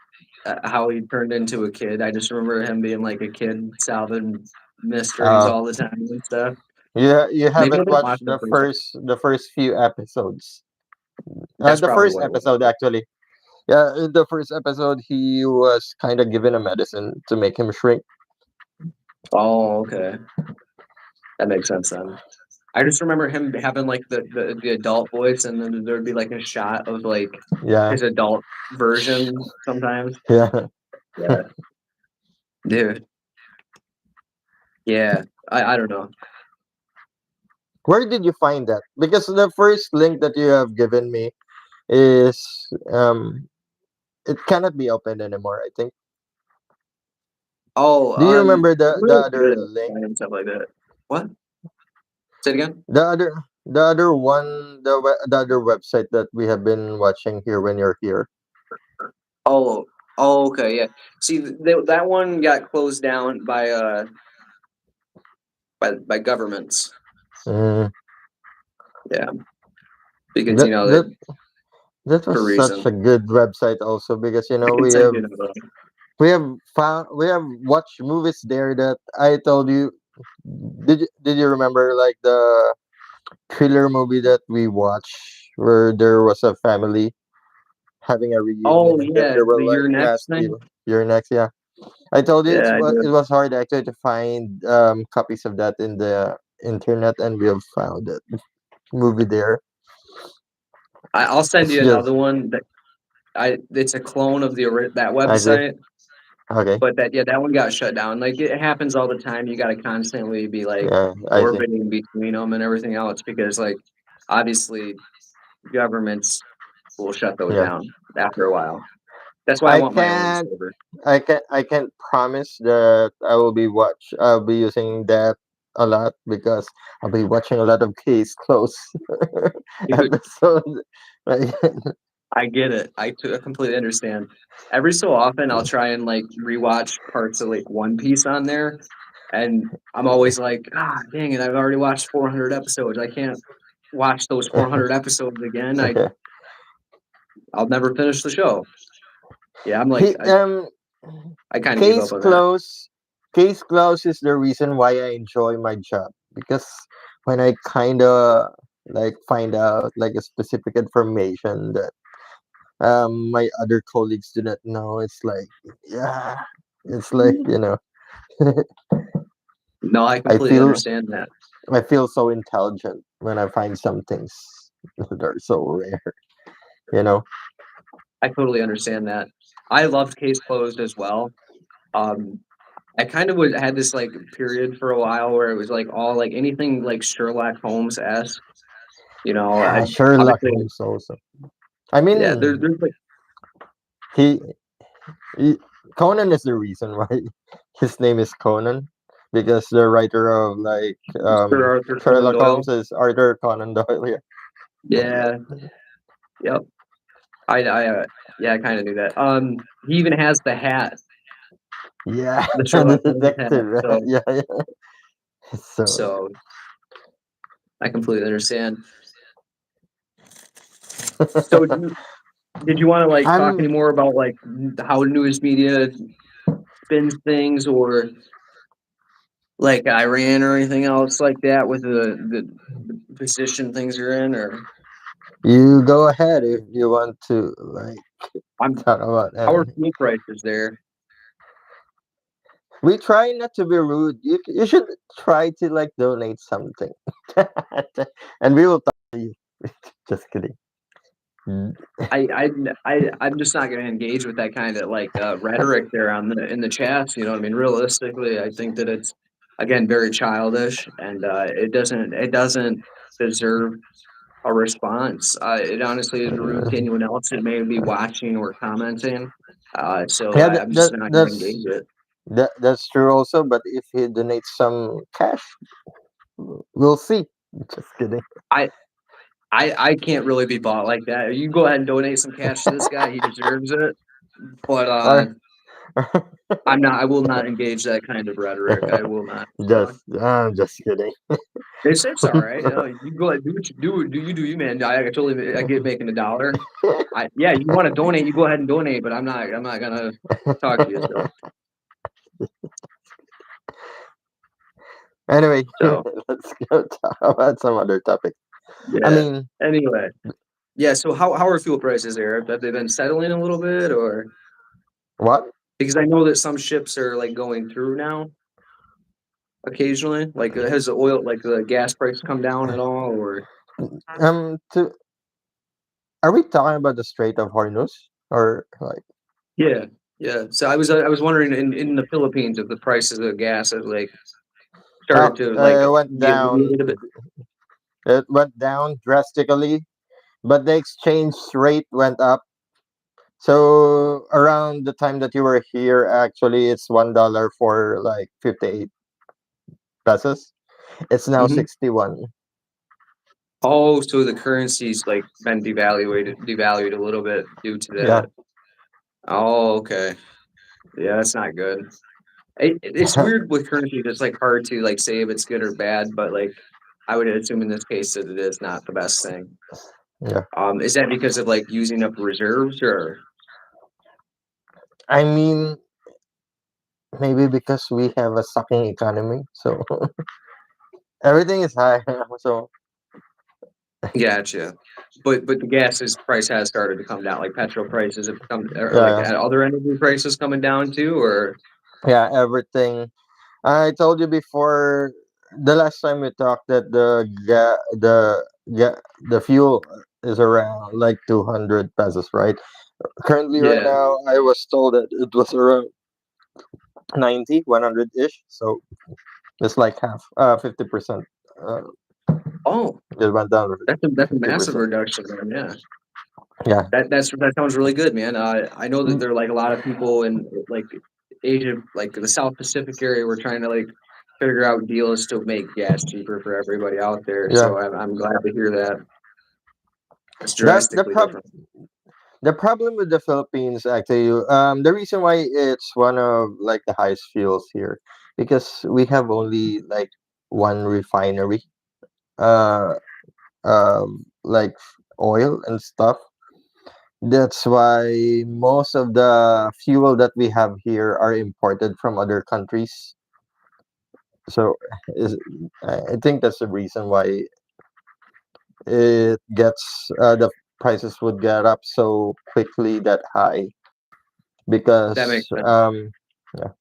how he turned into a kid. I just remember him being like a kid solving mysteries Uh, all the time and stuff. you Maybe I haven't didn't watched watch the first. the first few episodes. That's The probably first what it episode, was. actually. Yeah, in the first episode, he was kind of given a medicine to make him shrink. Oh, okay. That makes sense then. I just remember him having like the adult voice, and then there'd be like a shot of like Yeah, his adult version sometimes. yeah. Yeah, dude. Yeah, I don't know. Where did you find that? Because the first link that you have given me is it cannot be opened anymore. I think. Oh, Do you remember I'm the really other good at link? finding stuff like that. What? Say it again. The other one, the other website that we have been watching here when you're here. Oh, oh, okay, yeah. See, that one got closed down by governments. Mm, Yeah, because that they that that was for a such reason. a good website also because I can send you another one. we have watched movies there that I told you. Did you remember like the thriller movie that we watched where there was a family having a reunion Oh and then yeah, there were the like Your Next mass thing. people. You're next, yeah. I told you Yeah, I it do. was hard actually to find copies of that in the internet, and we have found it movie there. I'll send It's you just another one that it's a clone of that I see. website, Okay, but that one got shut down. Like it happens all the time. You got to constantly be like yeah, I see. orbiting between them and everything else because like obviously governments will shut those Yeah, down after a while. That's why I I want my own can't server. I can't promise that I'll be using that a lot because I'll be watching a lot of case close Dude, episodes. Like, I get it. I completely understand. Every so often, I'll try and like rewatch parts of like One Piece on there, and I'm always like, ah, dang it! I've already watched 400 episodes. I can't watch those 400 episodes again. I'll never finish the show. Yeah, I'm like he I kind of give case up on that. close case close is the reason why I enjoy my job because when I kind of like find out like a specific information that my other colleagues do not know, it's like yeah, it's like No, I I completely feel understand that. I feel so intelligent when I find some things that are so rare, you know. I totally understand that. I loved Case Closed as well. Um, I kind of had this like period for a while where it was like all like anything like Sherlock Holmes esque. I Yeah, Sherlock obviously Holmes also. I yeah. mean, There's like he, he Conan is the reason why his name is Conan because the writer of like Sir Arthur Conan Sherlock Holmes Doyle. is Arthur Conan Doyle. Yeah, Yeah. Yep. I yeah, I kind of knew that. He even has the hat, yeah, the the Sherlock Holmes hat. detective. Right? So Yeah, yeah. So so I completely understand. So did you want to like talk any I'm. more about like how news media spins things or like Iran or anything else like that with the position things are in or You go ahead if you want to like I'm talk about our anything. fuel prices there. We try not to be rude. You should try to like donate something, and we will talk to you. Just kidding. Mm. I'm just not going to engage with that kind of like rhetoric there on the in the chats. You know what I mean? Realistically, I think that it's again very childish and it doesn't deserve a response. It honestly is rude to anyone else that may be watching or commenting. So Yeah, I'm just not going to engage it. that's true also. But if he donates some cash, we'll see. Just kidding. I I can't really be bought like that. You go ahead and donate some cash to this guy; he deserves it. But Or I'm not. I will not engage that kind of rhetoric. I will not. So just kidding. it's all right. You go ahead, do what you do. Do you, man? I totally I get making $1. Yeah, you want to donate, you go ahead and donate. But I'm not. I'm not gonna talk to you. Anyway, So let's go talk about some other topic. I yeah. mean, Anyway, Yeah, so how are fuel prices there? Have they been settling a little bit, or What? because I know that some ships are like going through now occasionally. Like has the oil, like the gas price come down at all, or To Are we talking about the Strait of Hormuz or like? yeah, yeah. So I was wondering in the Philippines if the prices of gas have like Oh, started to like it went be down. alleviated a bit. It went down drastically, but the exchange rate went up. So around the time that you were here, actually, it's $1 for like 58 pesos. It's now Hmm. 61. Oh, so the currency's like been devalued a little bit due to Yeah, that. Oh, okay. Yeah, that's not good. It's weird with currency. It's like hard to like say if it's good or bad, but like I would assume in this case that it is not the best thing. yeah. Is that because of like using up reserves or? I mean, maybe because we have a sucking economy, so everything is high. So Gotcha. But the gas price has started to come down. Like petrol prices have come, or like yeah, other energy prices coming down too, or yeah, everything. I told you before the last time we talked that the fuel is around like 200 pesos, right? Currently, right yeah. now, I was told that it was around 90, 100 ish. So it's like half, 50%. Uh, Oh, it went down with that's a massive 50%. reduction, man. Yeah. Yeah, That sounds really good, man. I know that Mm, there are like a lot of people in like Asia, like the South Pacific area, we're trying to like figure out deals to make gas cheaper for everybody out there. yeah. So I'm glad to hear that. It's The the drastically prob different. the problem with the Philippines, actually, the reason why it's one of like the highest fuels here, because we have only like one refinery, uh, like oil and stuff. That's why most of the fuel that we have here are imported from other countries. So, is I think that's the reason why the prices would get up so quickly that high, That because makes sense. yeah.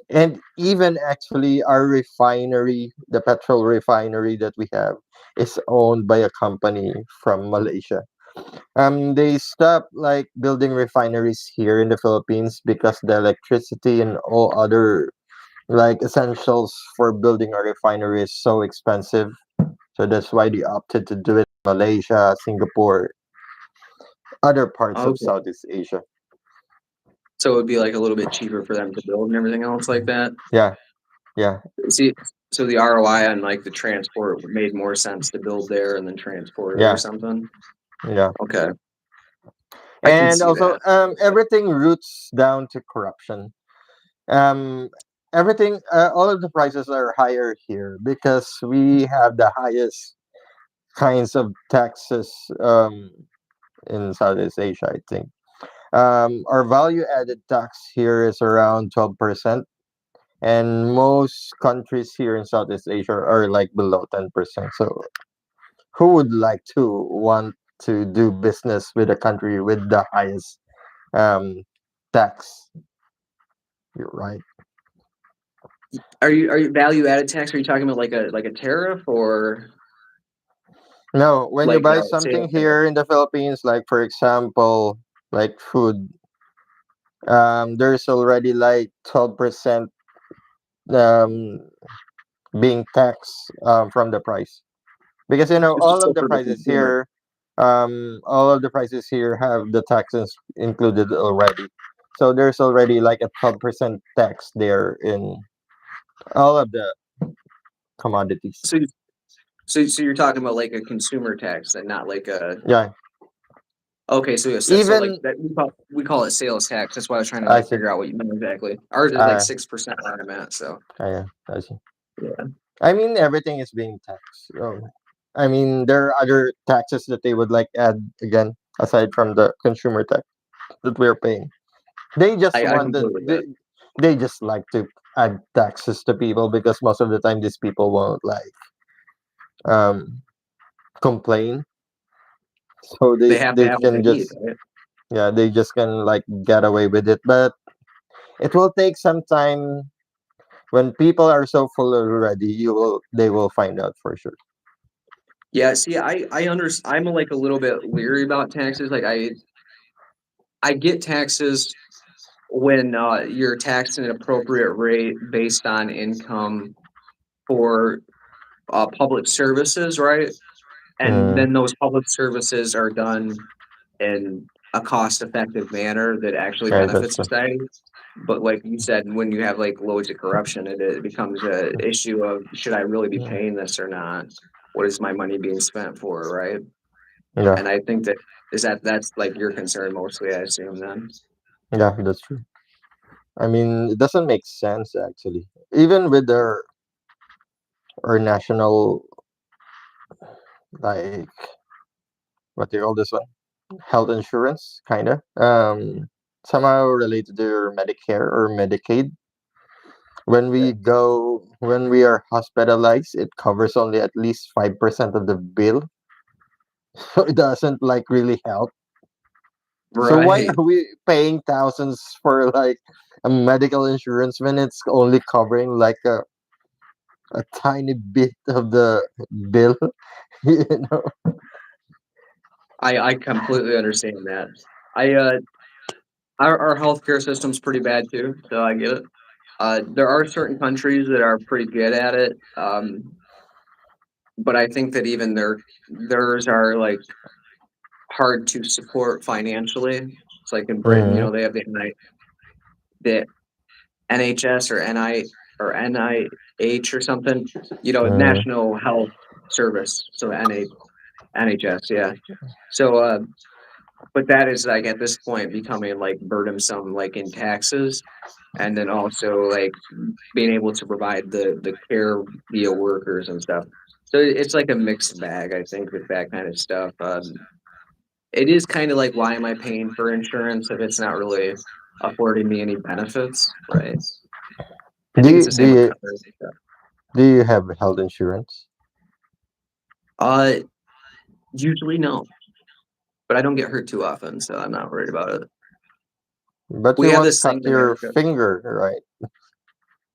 And even actually our refinery, the petrol refinery that we have, is owned by a company from Malaysia. They stopped like building refineries here in the Philippines because the electricity and all other like essentials for building a refinery is so expensive. So that's why they opted to do it in Malaysia, Singapore, other parts of Okay. Southeast Asia. So it would be like a little bit cheaper for them to build and everything else like that. Yeah, yeah, See, so the ROI on like the transport made more sense to build there and then transport it or yeah, something. yeah. Okay, I can And see also, that. everything roots down to corruption. Um, everything, all of the prices are higher here because we have the highest kinds of taxes in Southeast Asia, I think. Our value added tax here is around 12%, and most countries here in Southeast Asia are like below 10%. So, who would like to want to do business with a country with the highest um, tax? You're right. Are you value added tax? Are you talking about like a tariff or No, when you like buy sales something tax? here in the Philippines, like for example, like food, there's already like 12% um, being taxed from the price. Because It's just still for the consumer. all of the prices here have the taxes included already. So there's already like a 12% tax there in all of the commodities. So so you're talking about like a consumer tax and not like a Yeah, okay. So yes, so like even that we call it sales tax. That's why I was trying to I like see. figure out what you meant exactly. Ours is like Uh, 6% where I'm at. So I see. yeah, I mean, everything is being taxed. I mean, there are other taxes that they would like add again aside from the consumer tax that we're paying. They just I wanted completely get they, it. they just like to add taxes to people because most of the time these people won't like um complain. so They have to they have what they can need, just, right? yeah, they just can like get away with it. But it will take some time. When people are so full already, you will they will find out for sure. Yeah, see, I'm like a little bit leery about taxes. Like I get taxes when you're taxed at an appropriate rate based on income for public services, right? And Mm, then those public services are done in a cost-effective manner that actually yeah, that's benefits true. society. But like you said, when you have like loads of corruption, it becomes a issue of should I really be Mm, paying this or not? What is my money being spent for, right? yeah, And I think that's like your concern mostly, I assume then. yeah, that's true. I mean, it doesn't make sense actually. Even with our national, like, what do you call this one? Health insurance, kind of. Somehow related to your Medicare or Medicaid. When we are hospitalized, it covers only at least 5% of the bill. So it doesn't like really help. So why Right. are we paying thousands for like a medical insurance when it's only covering like a tiny bit of the bill? you know? I completely understand that. I our healthcare system's pretty bad too, so I get it. There are certain countries that are pretty good at it, but I think that even theirs are like hard to support financially. It's like in Britain, Mm, they have the NHS or NIH or something, mm, National Health Service, so NHS, yeah. So, but that is like at this point becoming like burdensome, like in taxes, and then also like being able to provide the care via workers and stuff. So it's like a mixed bag, I think, with that kind of stuff. It is kind of like, why am I paying for insurance if it's not really affording me any benefits, right? I do think it's you, the same with cars and stuff. do you have health insurance? Uh, Usually no, but I don't get hurt too often, so I'm not worried about it. But We you have once this cut thing in your America. finger, right?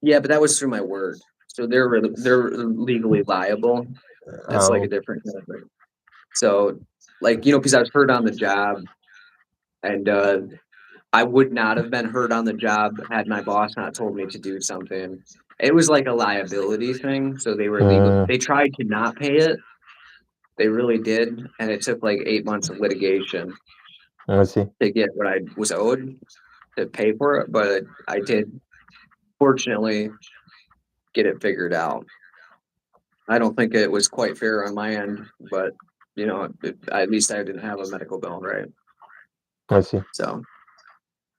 Yeah, but that was through my work, so they're legally liable. It's like a Oh, different kind of thing. So, like because I was hurt on the job, and I would not have been hurt on the job had my boss not told me to do something. It was like a liability thing, so they were legal. mm, They tried to not pay it. They really did, and it took like 8 months of litigation I see. to get what I was owed to pay for it. But I did fortunately get it figured out. I don't think it was quite fair on my end, but at least I didn't have a medical bill, right? I see. So,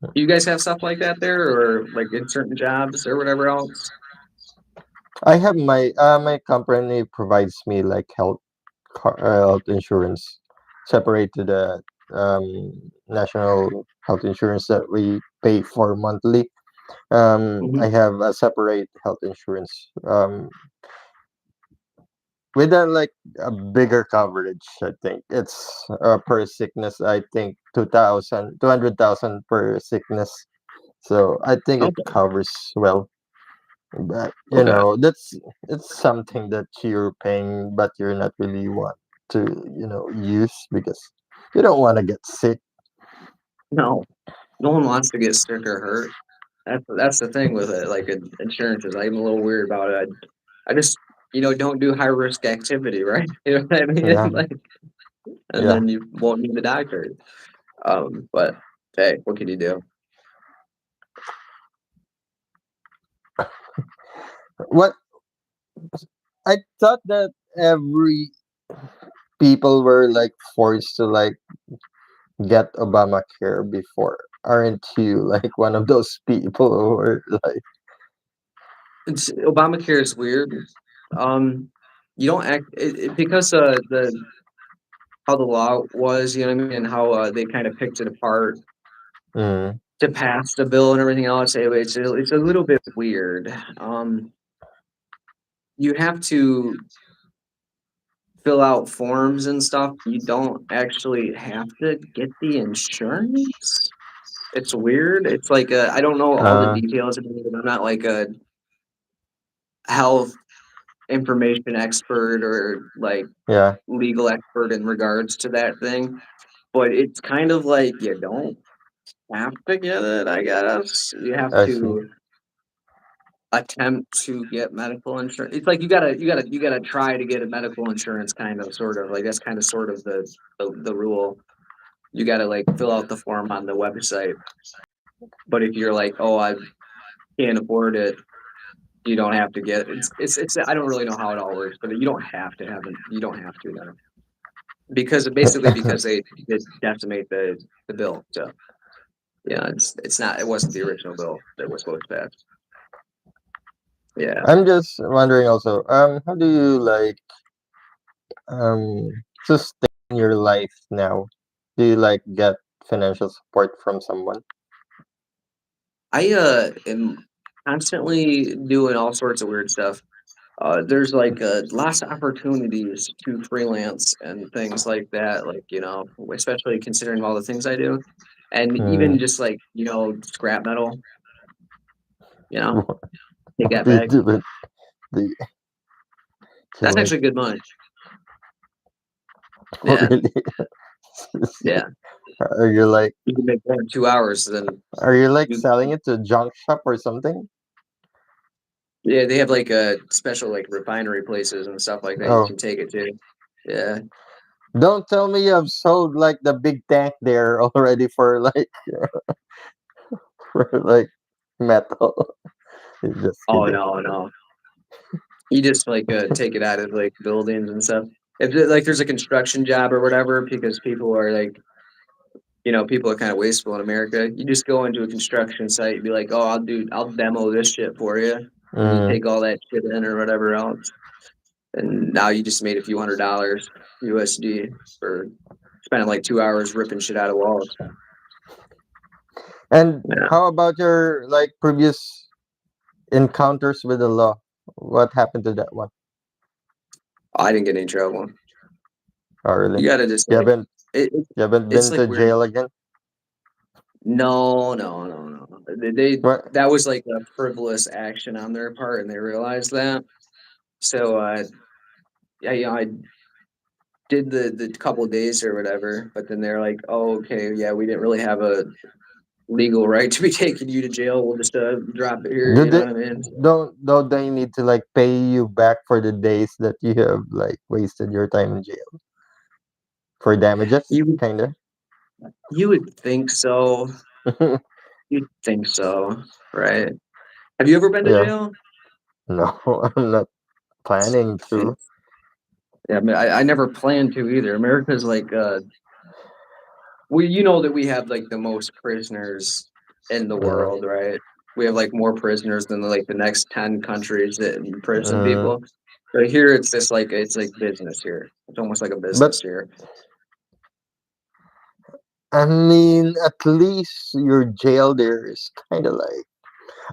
do you guys have stuff like that there, or like in certain jobs or whatever else? I have my company provides me like health insurance separate to the national health insurance that we pay for monthly. I Mhm. have a separate health insurance with a like a bigger coverage. I think it's per sickness. I think 200,000 per sickness. So I think it Okay. covers well. But Okay. that's it's something that you're paying, but you're not really want to use because you don't want to get sick. No, no one wants to get sick or hurt. That's the thing with it. Like insurances, I'm a little weird about it. I just don't do high risk activity, right? You know what I mean? Yeah, Like, and yeah. then you won't need the doctor. But hey, what can you do? What I thought that every people were like forced to like get Obamacare before. Aren't you like one of those people who are like, Obamacare is weird. You don't act because the how the law was, you know what I mean, and how they kind of picked it apart mm, to pass the bill and everything else. It's a little bit weird. You have to fill out forms and stuff, you don't actually have to get the insurance. It's weird. It's like I don't know all the Uh, details about it. I'm not like a health information expert or like yeah, legal expert in regards to that thing, but it's kind of like you don't have to get it, I guess. You have I see. to attempt to get medical insurance. It's like you gotta try to get a medical insurance kind of sort of like that's kind of sort of the rule. You gotta like fill out the form on the website. But if you're like, oh, I can't afford it, you don't have to get it. It's I don't really know how it all works, but you don't have to have it. You don't have to now because basically because they did decimate the bill. So yeah, it's not it wasn't the original bill that was supposed to pass. Yeah. I'm just wondering also, how do you like sustain your life now? Do you like get financial support from someone? I am constantly doing all sorts of weird stuff. There's like lots of opportunities to freelance and things like that. Like especially considering all the things I do, and Hmm. even just like scrap metal. You know, What take that do you back. do with the That's like? actually good money. Oh, Yeah, really? yeah. Are you like You can make more in 2 hours than you. selling it to a junk shop or something? Yeah, they have like special like refinery places and stuff like that. You Oh, can take it to. Yeah. don't tell me you have sold like the big tank there already for like for like metal. Just Oh kidding. no, no. You just like take it out of like buildings and stuff. If like there's a construction job or whatever, because people are like, people are kind of wasteful in America. You just go into a construction site and be like, oh, I'll demo this shit for you, and you Mm. take all that shit in or whatever else, and now you just made a few $100 USD for spending like 2 hours ripping shit out of walls. And Yeah, how about your like previous encounters with the law? What happened to that one? I didn't get any trouble. Oh, really? You got to just You like haven't it. you haven't It's been like to weird. jail again? No, no, no, no. What? That was like a frivolous action on their part, and they realized that. So, yeah, I did the couple of days or whatever, but then they're like, "Oh, okay, yeah, we didn't really have a legal right to be taking you to jail. We'll just drop it here." Do You know they what I mean? So, don't they need to like pay you back for the days that you have like wasted your time in jail for damages, you would kinda? you would think so. You'd think so, right? Have you ever been to Yeah. jail? No, I'm not planning to. It's, yeah, I mean, I never planned to either. America's like that we have like the most prisoners in the Mm, world, right? We have like more prisoners than like the next 10 countries that imprison mm. people. But here it's like business here. It's almost like a But business here. I mean, at least your jail there is kind of like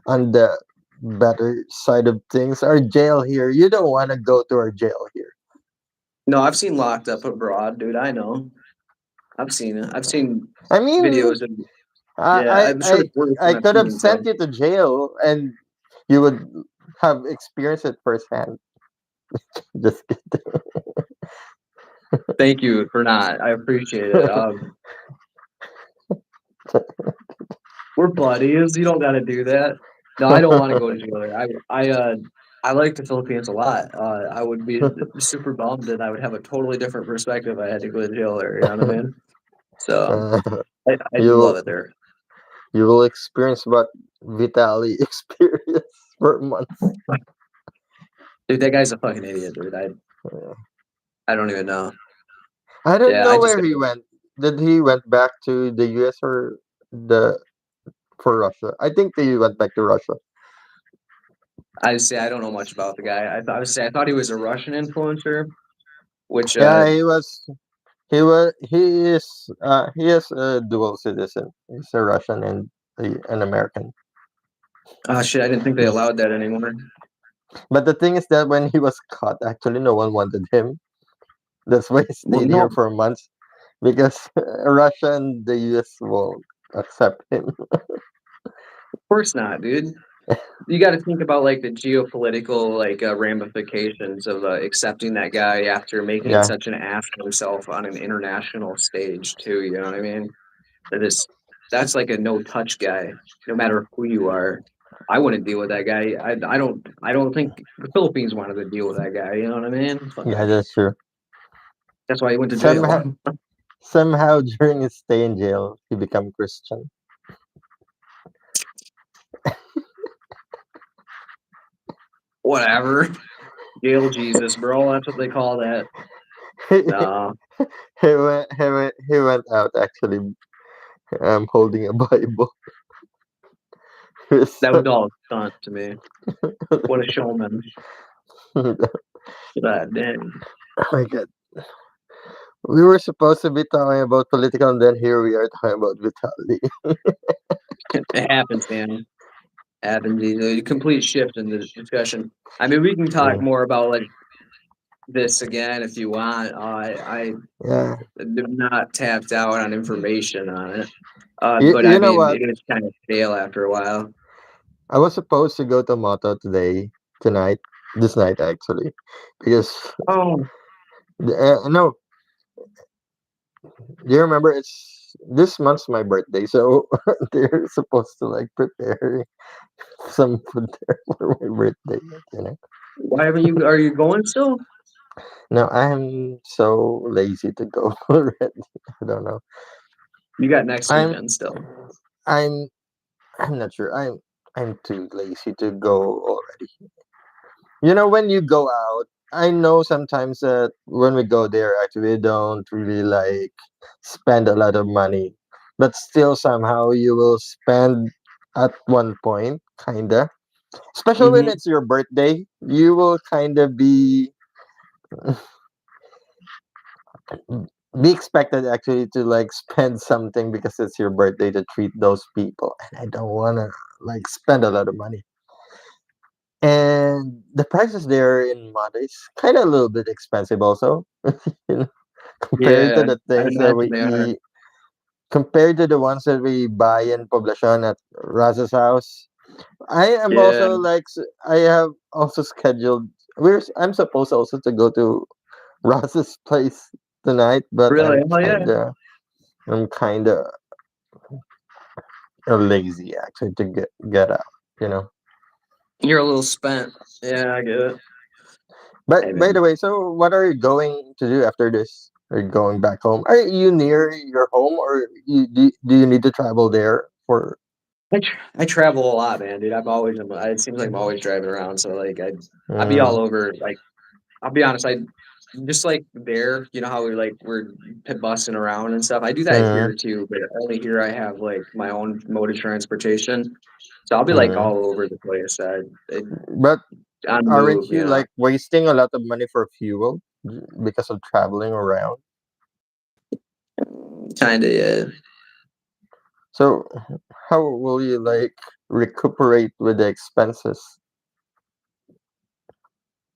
on the better side of things. Our jail here, you don't want to go to our jail here. No, I've seen locked up abroad, dude. I know. I've seen it. I've seen I mean, videos of yeah, I I'm I sure I, it's worse than I I've could have seen, sent so you to jail and you would have experienced it firsthand. Just kidding. thank you for not. I appreciate it. We're buddies. You don't gotta do that. No, I don't wanna go to jail there. I like the Philippines a lot. I would be super bummed and I would have a totally different perspective if I had to go to jail there, you know what I mean? So, Uh, I do you love it there. you will experience what Vitali experienced for months. Dude, that guy's a fucking idiot, dude. Uh, I don't even know. I don't Yeah, know where he went. Did he went back to the US or the for Russia? I think they went back to Russia. I say I don't know much about the guy. I thought he was a Russian influencer, which Yeah, he is a dual citizen. He's a Russian and an American. oh shit, I didn't think they allowed that anymore. But the thing is that when he was caught, actually no one wanted him. That's why he Well, stayed no, here of for months because Russia and the US won't accept him. course not, dude. You got to think about like the geopolitical like ramifications of accepting that guy after making Yeah, such an ass of himself on an international stage too. You know what I mean? That is that's like a no touch guy, no matter who you are. I wouldn't deal with that guy. I don't think the Philippines wanted to deal with that guy. You know what I mean? yeah, Fuck. that's true. That's why he went to jail. Somehow, somehow during his stay in jail, he became Christian. Whatever. Jail Jesus, bro. That's what they call that. he No, went out actually holding a Bible. that was all a stunt to me. What a showman. Oh God dang. my god. We were supposed to be talking about political, and then here we are talking about Vitaly. It happens, man. Happens easily. A complete shift in the discussion. I mean, we can talk Mm, more about like this again if you want. I yeah. am not tapped out on information on it. You, But I you know mean, what? it is kind of stale after a while. I was supposed to go to Moto tonight, this night actually, because Oh, no, do you remember it's this month's my birthday, so they're supposed to like prepare some food there for my birthday. You know, why haven't you? Are you going still? no, I'm so lazy to go already. I don't know. You got next I'm, weekend still. I'm, I'm not sure. I'm too lazy to go already. You know, when you go out, I know sometimes that when we go there, actually, we don't really like spend a lot of money, but still somehow you will spend at one point, kinda. Especially when Hmm. it's your birthday, you will kind of be expected actually to like spend something because it's your birthday to treat those people, and I don't want to like spend a lot of money. And the prices there in Mata is kind of a little bit expensive also. You know, compared to Yeah, the I'd things that imagine we they are. eat, compared to the ones that we buy in Poblacion at Raz's house. I am Yeah, also like I have also scheduled. I'm supposed also to go to Raz's place tonight, but really. Oh yeah, I'm kinda lazy actually to get out. You know. you're a little spent. Yeah, I get it. But Hey by man, the way, so what are you going to do after this? Are you going back home? Are you near your home, or do you need to travel there for? I travel a lot, man, dude. It seems like I'm always driving around. So like I'd be all Mm, over. Like I'll be honest, I just like there. You know how we're pit busting around and stuff. I do that mm, here too, but only here I have like my own mode of transportation. So I'll be like mm. all over the place. But On the aren't move, you you know. like wasting a lot of money for fuel because of traveling around? Kind of, yeah. So how will you like recuperate with the expenses?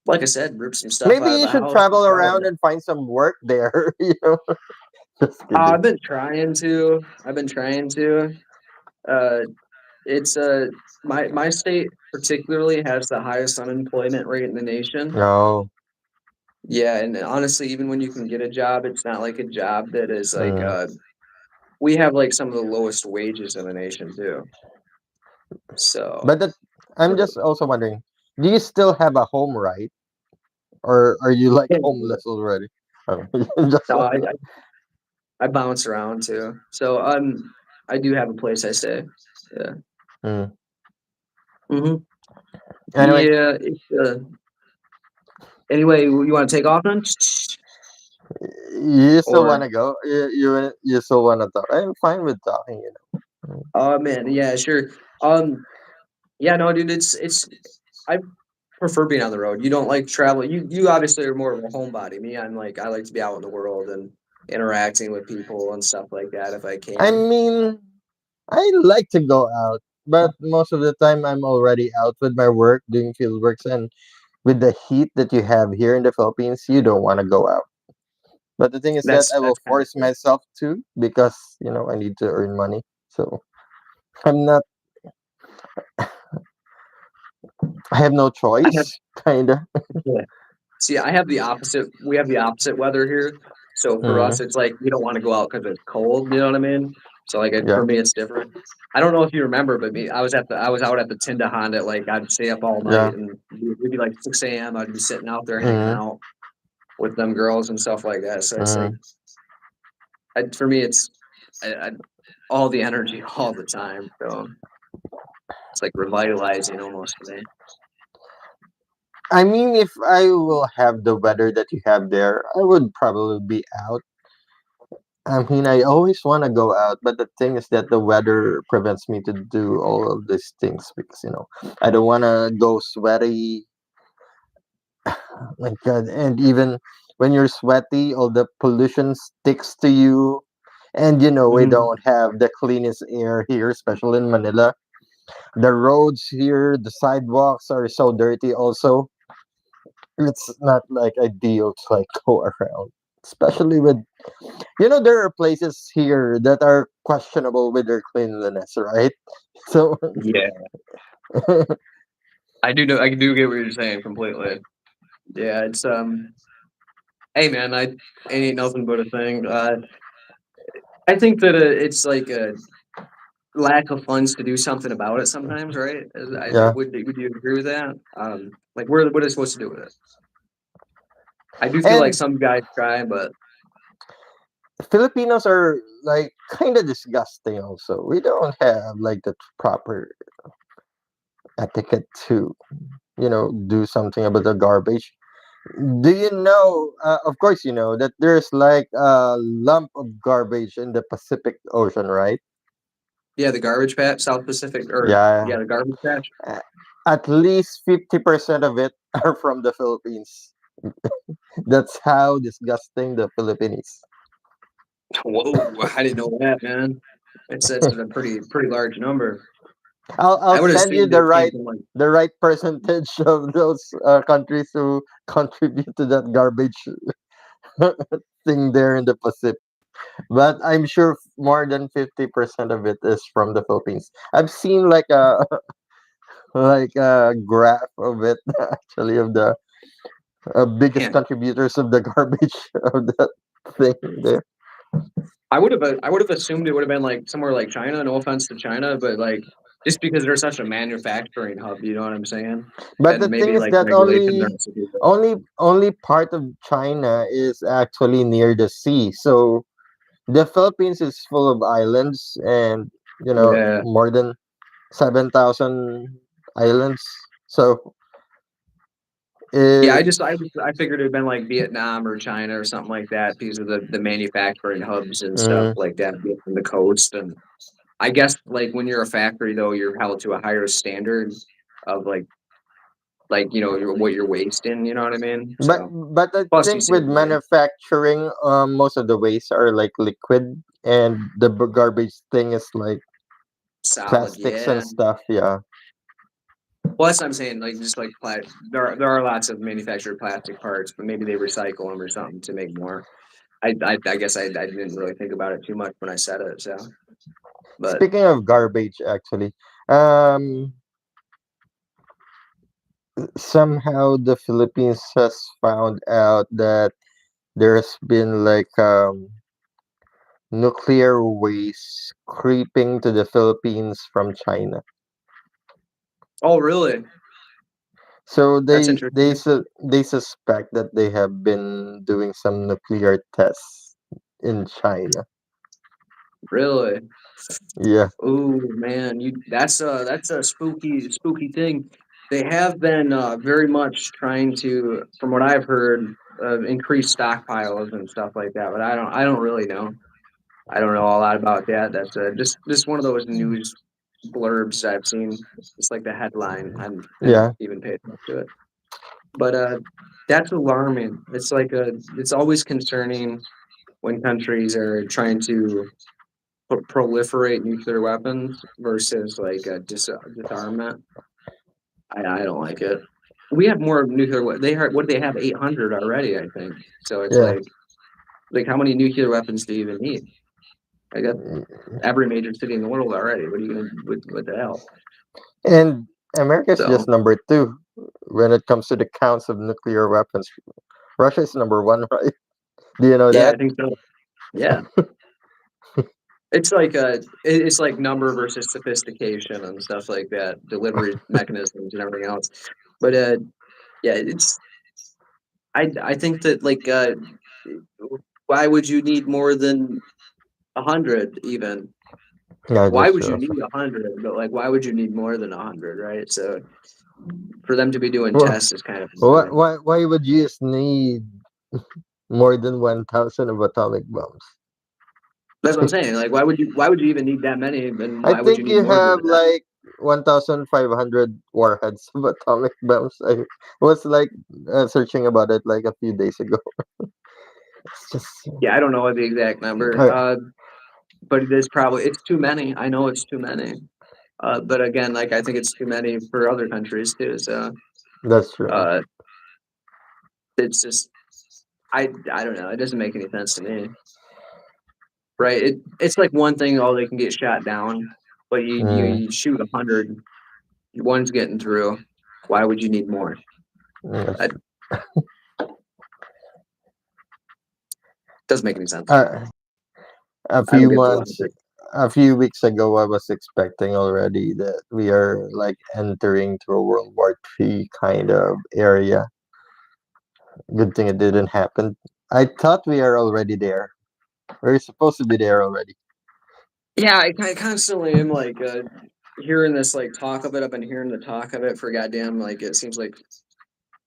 Like I said, rip some stuff Maybe out of you the should house and travel sell around it. and find some work there. You know, just kidding. I've been trying to. I've been trying to. Uh, it's my state particularly has the highest unemployment rate in the nation. No. Yeah, and honestly, even when you can get a job, it's not like a job that is like Mm. we have like some of the lowest wages in the nation too. So But I'm uh, just also wondering, do you still have a home, right? Or are you like yeah, homeless already? Oh, just no, wondering. I bounce around too. So I do have a place I stay. Yeah. Mm. Hmm. Anyway, Yeah. Anyway, you want to take off then? you still want Or to go? You still want to talk? I'm fine with talking. You know. oh man, yeah, sure. Yeah, no, dude, it's I prefer being on the road. You don't like traveling. You obviously are more of a homebody. Me, I like to be out in the world and interacting with people and stuff like that if I I can. mean, I like to go out, but most of the time I'm already out with my work doing field works, and with the heat that you have here in the Philippines, you don't want to go out. But the thing is that I will That's kind of force cool. myself to because I need to earn money. So I'm not. I have no I have choice. Kinda. yeah. See, I have the opposite. We have the opposite weather here. So for Mm, us, it's like we don't want to go out because it's cold. You know what I mean? So like yeah. for me, it's different. I don't know if you remember, but I was out at the Tinda Honda. Like I'd stay up all night, Yeah. and it'd be like 6 a.m. I'd be sitting out there hanging Mm, out with them girls and stuff like that. So it's like mm. for me, it's I, all the energy all the time. So it's like revitalizing almost for me. I mean, if I will have the weather that you have there, I would probably be out. I mean, I always want to go out, but the thing is that the weather prevents me to do all of these things because I don't want to go sweaty. My God, and even when you're sweaty, all the pollution sticks to you. And we Mhm. don't have the cleanest air here, especially in Manila. The roads here, the sidewalks are so dirty. Also, it's not like ideal to like go around, especially with there are places here that are questionable with their cleanliness, right? So Yeah, I do know. I do get what you're saying completely. Yeah, it's hey man, it ain't nothing but a thing. I think that it's like a lack of funds to do something about it sometimes, right? yeah, Would you agree with that? Like what are they supposed to do with it? I do feel like and some guys try, but Filipinos are like kind of disgusting. Also, we don't have like the proper etiquette to do something about the garbage. Do you know? Of course, you know that there's like a lump of garbage in the Pacific Ocean, right? yeah, the garbage patch, South Pacific, or Yeah, yeah, the garbage patch. a- at least 50% of it are from the Philippines. That's how disgusting the Philippines. Whoa, I didn't know that, man. It's a pretty large number. I'll I would send you assume the it came right from like the right percentage of those countries who contribute to that garbage thing there in the Pacific. But I'm sure more than 50% of it is from the Philippines. I've seen like a like a graph of it actually of the biggest man. contributors of the garbage of that thing there. I would have assumed it would have been like somewhere like China. No offense to China, but like just because they're such a manufacturing hub, you know what I'm saying? But the Then thing maybe is like that regulations aren't so good. only part of China is actually near the sea. So the Philippines is full of islands and Yeah, more than 7,000 islands. So yeah. it, I figured it'd been like Vietnam or China or something like that because of the manufacturing hubs and stuff mm, like that being from the coast. And I guess like when you're a factory though, you're held to a higher standard of what you're wasting. You know what I mean? but So I plus you think with save money. manufacturing, most of the waste are like liquid, and the garbage thing is like Solid, plastics and yeah. stuff. Yeah, Well, that's what I'm saying. Like just like there are lots of manufactured plastic parts, but maybe they recycle them or something to make more. I guess I didn't really think about it too much when I said it. So, but speaking of garbage, actually, um, somehow the Philippines has found out that there's been like nuclear waste creeping to the Philippines from China. oh really? So That's interesting. they suspect that they have been doing some nuclear tests in China. Really? Yeah, Oh man, you that's a spooky thing. They have been very much trying to, from what I've heard, increase stockpiles and stuff like that. But I don't really know. I don't know a lot about that. That's just one of those news blurbs I've seen. It's like the headline. I didn't yeah, even pay attention to it. But that's alarming. It's always concerning when countries are trying to proliferate nuclear weapons versus like disarmament. I don't like it. We have more nuclear. They what they have 800 already, I think. So it's yeah. like Like, how many nuclear weapons do you even need? I got every major city in the world already. What are you gonna what the hell? And America is So just number two when it comes to the counts of nuclear weapons. Russia is number one, right? Do you know yeah, that? I think so. Yeah, it's like it's like number versus sophistication and stuff like that, delivery mechanisms and everything else. But yeah, it's I think that like why would you need more than 100 even? Yeah, Why that's would you true. need 100? But like, why would you need more than 100, right? So for them to be doing Well, tests is kind of insane. why would you just need more than 1,000 of atomic bombs? That's what I'm saying. Like, why would you even need that many, and I why would you think need you more than have that? like 1,500 warheads of atomic bombs. I was like searching about it like a few days ago. It's just Yeah, I don't know the exact number, uh, but it's too many. I know it's too many. But again, like I think it's too many for other countries too. So that's true. uh, it's just I don't know. It doesn't make any sense to me, right? It's like one thing, oh, they can get shot down, but Mm, you shoot 100, one's getting through. Why would you need more? that's That true. doesn't make any sense. Uh, a I don't few get the months, logic. a few weeks ago, I was expecting already that we are like entering to a World War III kind of area. Good thing it didn't happen. I thought we are already there. We're supposed to be there already. Yeah, I constantly am like hearing this like talk of it. I've been hearing the talk of it for goddamn like it seems like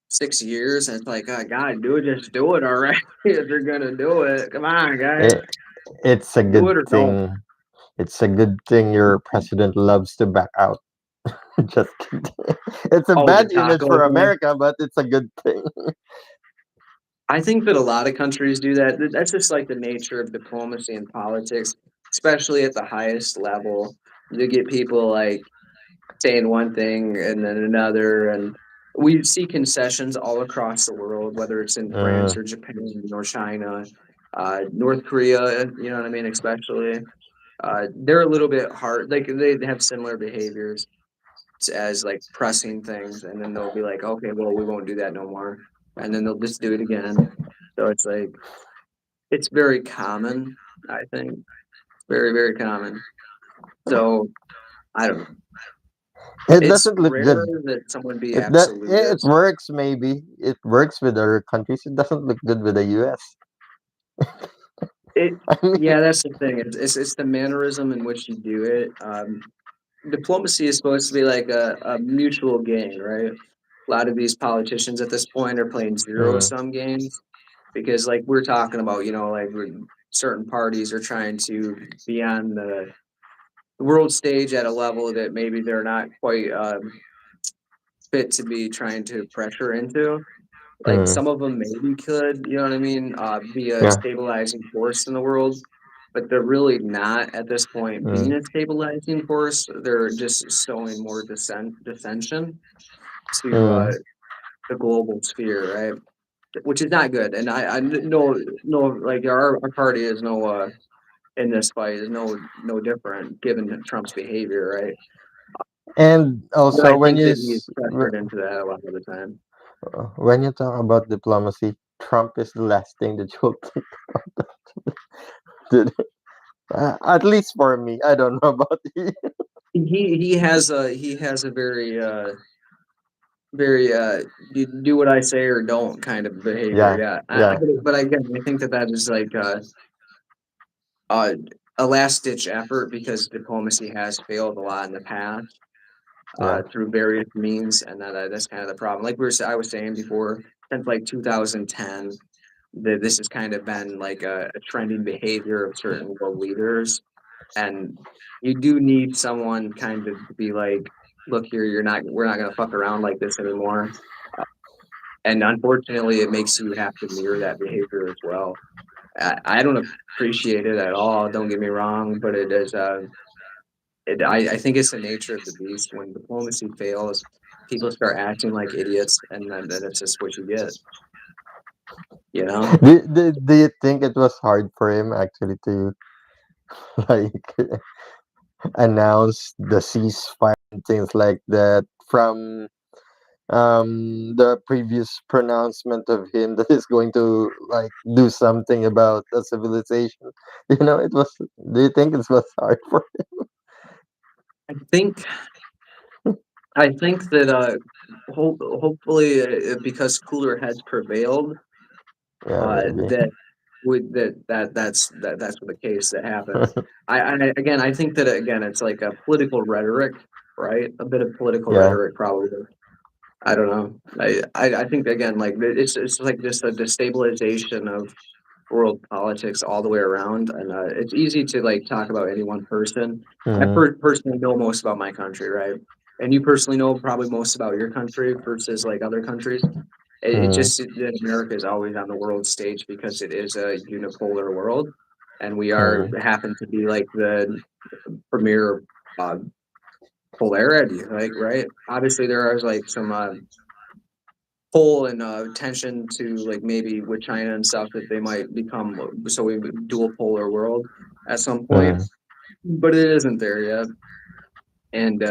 6 years, and it's like, God, do it, just do it already. If you're gonna do it, come on, guys, It, it's a do good it or don't. thing. It's a good thing your president loves to back out. Just kidding. It's a Oh, the bad image taco for thing. America, but it's a good thing. I think that a lot of countries do that. That's just like the nature of diplomacy and politics, especially at the highest level. You get people like saying one thing and then another, and we see concessions all across the world, whether it's in France Mm, or Japan or China, North Korea. You know what I mean? Especially, they're a little bit hard. Like they have similar behaviors as like pressing things, and then they'll be like, okay, well, we won't do that no more, and then they'll just do it again. So it's like it's very common. I think very very common. So I don't know. it It's doesn't look rare good. that someone be It absolutist. works maybe. It works with other countries. It doesn't look good with the US. It I mean, yeah, that's the thing. It's the mannerism in which you do it. Diplomacy is supposed to be like a mutual gain, right? A lot of these politicians at this point are playing zero mm, sum games because, like we're talking about, like certain parties are trying to be on the world stage at a level that maybe they're not quite fit to be trying to pressure into. Like mm, some of them maybe could, you know what I mean, be a yeah. stabilizing force in the world, but they're really not at this point being Mm, a stabilizing force. They're just sowing more dissension to mm. the global sphere, right? Which is not good. And I know, no, like our party is no in this fight is no different given Trump's behavior, right? And But also, I think that he's pressured into that a lot of the time. when you talk about diplomacy, Trump is the last thing that you'll think did. At least for me, I don't know about you. He has a very do what I say or don't kind of behavior. Yeah, Yeah, yeah, but again, I think that that is like uh, a last ditch effort because diplomacy has failed a lot in the past yeah. through various means, and that's kind of the problem. Like I was saying before, since like 2010, that this has kind of been like a trending behavior of certain world leaders, and you do need someone kind of to be like, look here, we're not going to fuck around like this anymore. And unfortunately, it makes you have to mirror that behavior as well. I don't appreciate it at all. Don't get me wrong, but it is. I think it's the nature of the beast. When diplomacy fails, people start acting like idiots, and then it's just what you get. you know? Do you think it was hard for him actually to like announce the ceasefire and things like that from the previous pronouncement of him that is going to like do something about a civilization? It was. Do you think it was hard for? I think I think that hopefully because cooler heads prevailed, Yeah, maybe. that would that's the case that happened. I again I think that again it's like a political rhetoric, right? A bit of political Yeah. rhetoric probably. I don't know. I think again like it's like just a destabilization of world politics all the way around, and it's easy to like talk about any one person. I Mm, personally know most about my country, right? And you personally know probably most about your country versus like other countries. It mm, just that America is always on the world stage because it is a unipolar world, and we are mm, happen to be like the premier uh, polarity, like right. Obviously, there are like some pull and tension to like maybe with China and stuff that they might become so we dual polar world at some point, mm. but it isn't there yet, and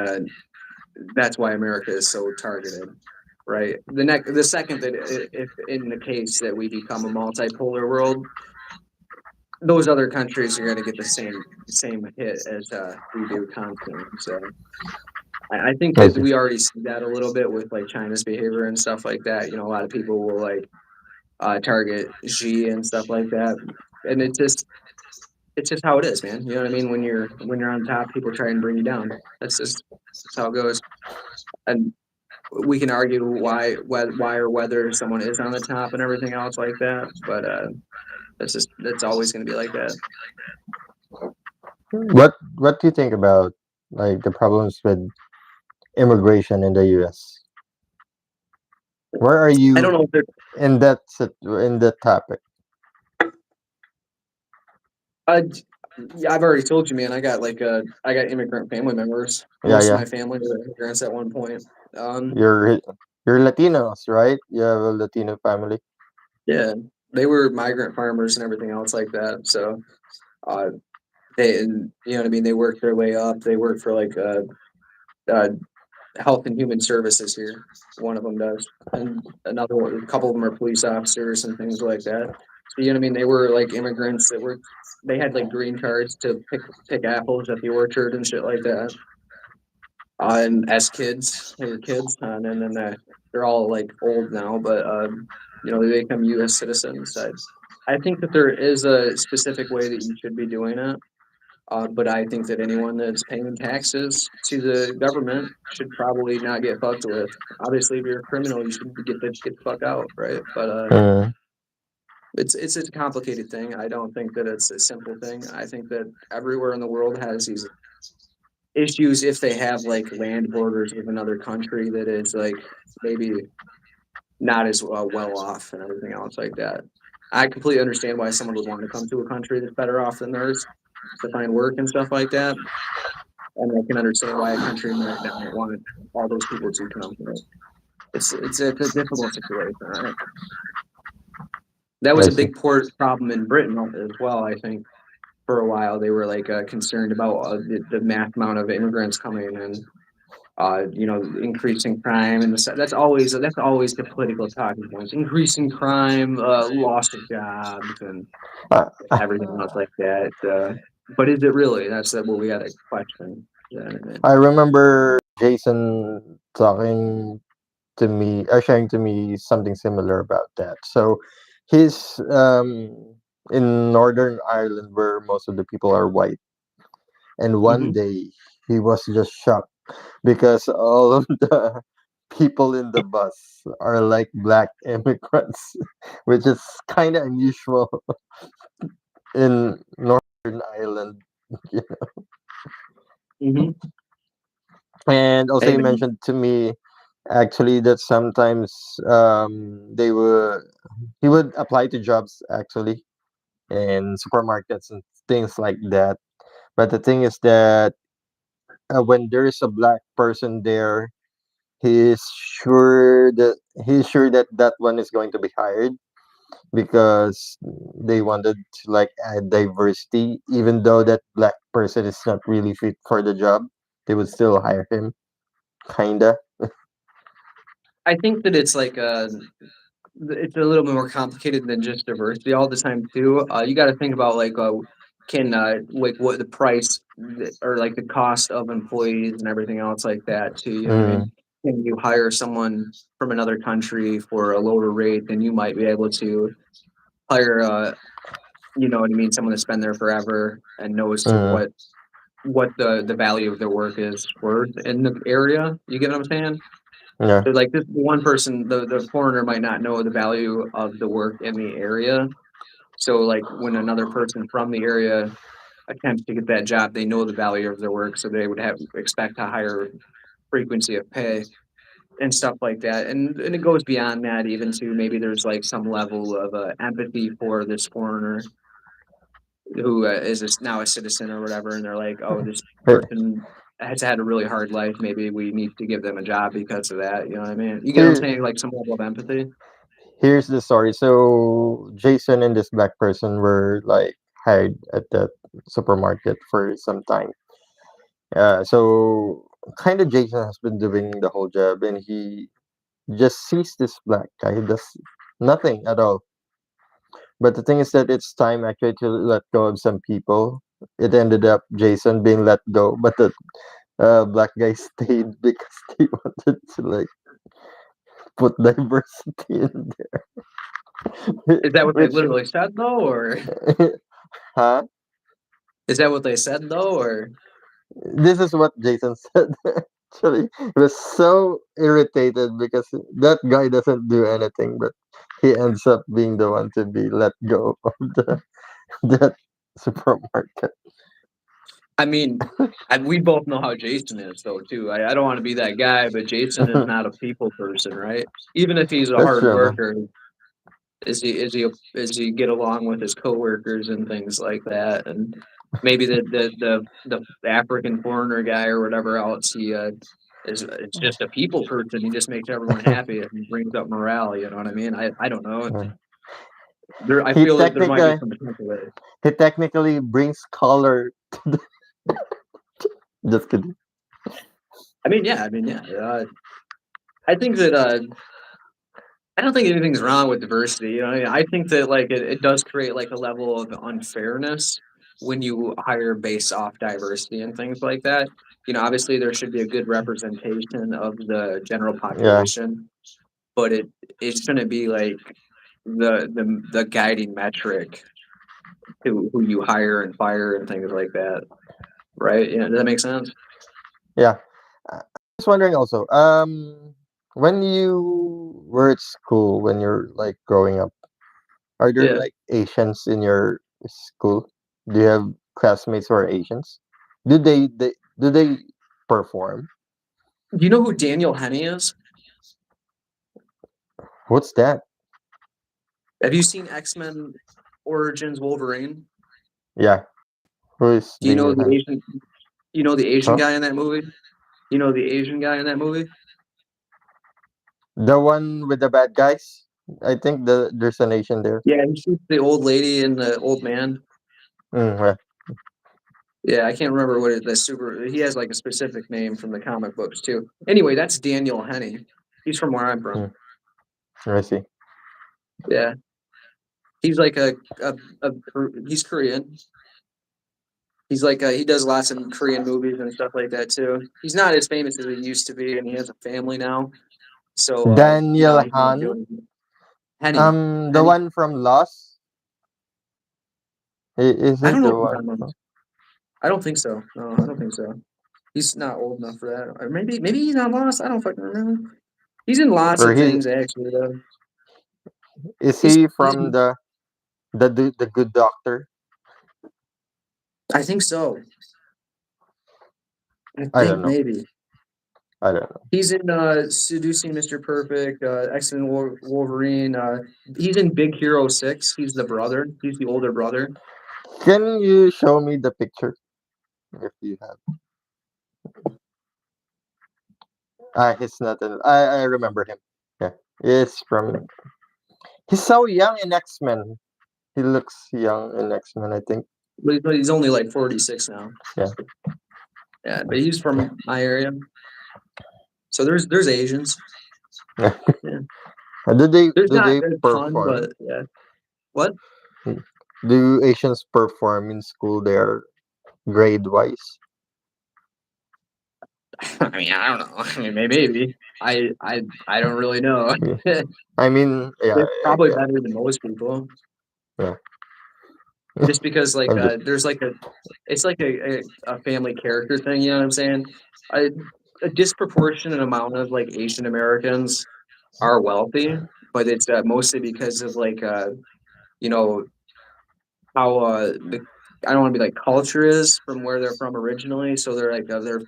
that's why America is so targeted. Right. The second that if in the case that we become a multipolar world, those other countries are going to get the same hit as we do constantly. So I think I that see. we already see that a little bit with like China's behavior and stuff like that. You know, a lot of people will like target Xi and stuff like that, and it's just how it is, man. You know what I mean? When you're on top, people try and bring you down. That's how it goes. And we can argue why or whether someone is on the top and everything else like that, but that's always going to be like that. What do you think about like the problems with immigration in the U.S.? Where are I don't you know if they're. in that topic? Yeah, I've already told you, man. I got immigrant family members. Yeah, Most of yeah. my family were immigrants at one point. You're you're Latinos, right? You have a Latino family. Yeah, they were migrant farmers and everything else like that. So uh, they, and, you know what I mean. They worked their way up. They worked for like uh, Health and Human Services here. One of them does, and another one, a couple of them are police officers and things like that. So you know what I mean. They were like immigrants that were. They had like green cards to pick apples at the orchard and shit like that. And as kids, they were kids, and then they're all like old now, but you know they become U.S. citizens. I think that there is a specific way that you should be doing it, but I think that anyone that's paying taxes to the government should probably not get fucked with. Obviously, if you're a criminal, you should get the fuck out, right? But Mm, it's a complicated thing. I don't think that it's a simple thing. I think that everywhere in the world has these issues if they have like land borders with another country that is like maybe not as well off and everything else like that. I completely understand why someone would want to come to a country that's better off than theirs to find work and stuff like that. And I can understand why a country might not want all those people to come. But it's a difficult situation. Right? That was I a see. big problem in Britain as well. I think for a while they were like concerned about the mass amount of immigrants coming and you know, increasing crime and that's always the political talking points. Increasing crime, loss of jobs, and Uh, everything else like that. But is it really? That's what we got to question. Yeah, I remember Jason talking to me, sharing to me something similar about that. So he's in Northern Ireland where most of the people are white, and one hmm day he was just shocked because all of the people in the bus are like black immigrants, which is kind of unusual in Northern Ireland. hmm And also, Hey you man. mentioned to me actually that sometimes they would he would apply to jobs actually in supermarkets and things like that. But the thing is that when there is a black person there, he is sure that that one is going to be hired. because they wanted to like add diversity, even though that black person is not really fit for the job. They would still hire him, kinda. I think that it's a little bit more complicated than just diversity all the time too. You got to think about can like what the price or like the cost of employees and everything else like that too. You know what I Mm, mean? Can you hire someone from another country for a lower rate than you might be able to hire? You know what I mean? Someone that's been there forever and knows to mm, what the value of their work is worth in the area. You get what I'm saying? yeah. So like this one person, the foreigner might not know the value of the work in the area. So like when another person from the area attempts to get that job, they know the value of their work, so they would have expect a higher frequency of pay and stuff like that. And it goes beyond that even to maybe there's like some level of empathy for this foreigner who now a citizen or whatever, and they're like, oh, this Here- person has had a really hard life. Maybe we need to give them a job because of that. You know what I mean? You get what I'm Here, saying? Like some level of empathy. here's the story. So Jason and this black person were like hired at the supermarket for some time. So kind of Jason has been doing the whole job, and he just sees this black guy who does nothing at all. But the thing is that it's time actually to let go of some people. It ended up Jason being let go, but the black guy stayed because they wanted to like put diversity in there, Is that what they which literally said though, or huh? is that what they said though, or This is what Jason said. Actually, he was so irritated because that guy doesn't do anything, but he ends up being the one to be let go of that supermarket. I mean, we both know how Jason is though too. I don't want to be that guy, but Jason is not a people person, right? Even if he's a That's hard true, man. worker, is he get along with his coworkers and things like that, and maybe the African foreigner guy or whatever else he is it's just a people person. He just makes everyone happy and brings up morale. You know what I mean? I don't know. I He feel that there might be technically some potential there. he technically brings color. Just kidding. I mean, yeah. I think that I don't think anything's wrong with diversity. You know, I think that like it does create like a level of unfairness when you hire based off diversity and things like that. You know, obviously there should be a good representation of the general Yeah, population, but it shouldn't be like the guiding metric to who you hire and fire and things like that, right? You know, does that make sense? yeah. I was wondering also, when you were at school, when you're like growing up, are there Yeah. like Asians in your school? Do you have classmates who are Asians? Do they perform? Do you know who Daniel Henney is? What's that? Have you seen X-Men Origins Wolverine? Yeah, who is Do you know Daniel the Han? Asian? You know the Asian Huh? guy in that movie? You know the Asian guy in that movie? The one with the bad guys? I think there's an Asian there. Yeah, he shoots the old lady and the old man. Yeah. Yeah, I can't remember what the super. He has like a specific name from the comic books too. Anyway, that's Daniel Henney. He's from where I'm Hmm, from. I see. Yeah, he's like he's Korean. He's like he does lots of Korean movies and stuff like that too. He's not as famous as he used to be, and he has a family now. So you know Daniel he's not Han, doing Henny. the Henny. one from Lost. Is I he don't know the if he's one? on those. I don't think so. No, I don't think so. He's not old enough for that. Or maybe he's on Lost. I don't fucking remember. He's in lots Or of he things actually though. is He's he he's from the Good Doctor? I think so. I I don't think know. maybe. I don't know. He's in Seducing Mr. Perfect, X-Men Wolverine. He's in Big Hero 6. He's the brother. He's the older brother. Can you show me the picture if you have? He's not. I remember him. Yeah, it's from. He's so young in X Men. He looks young in X Men, I think. But he's only like 46 now. Yeah. Yeah, but he's from my area, so there's Asians. Yeah, do they there's do not they a ton, perform? but yeah. What? Do Asians perform in school there grade wise? I mean, I don't know. I mean, maybe. I don't really know. Yeah. I mean, yeah, It's probably yeah, better than most people, yeah. just because like I'm just there's like it's like a family character thing. You know what I'm saying? A, a disproportionate amount of like Asian Americans are wealthy, but it's mostly because of like you know how the I don't want to be like culture is from where they're from originally. So they're like they're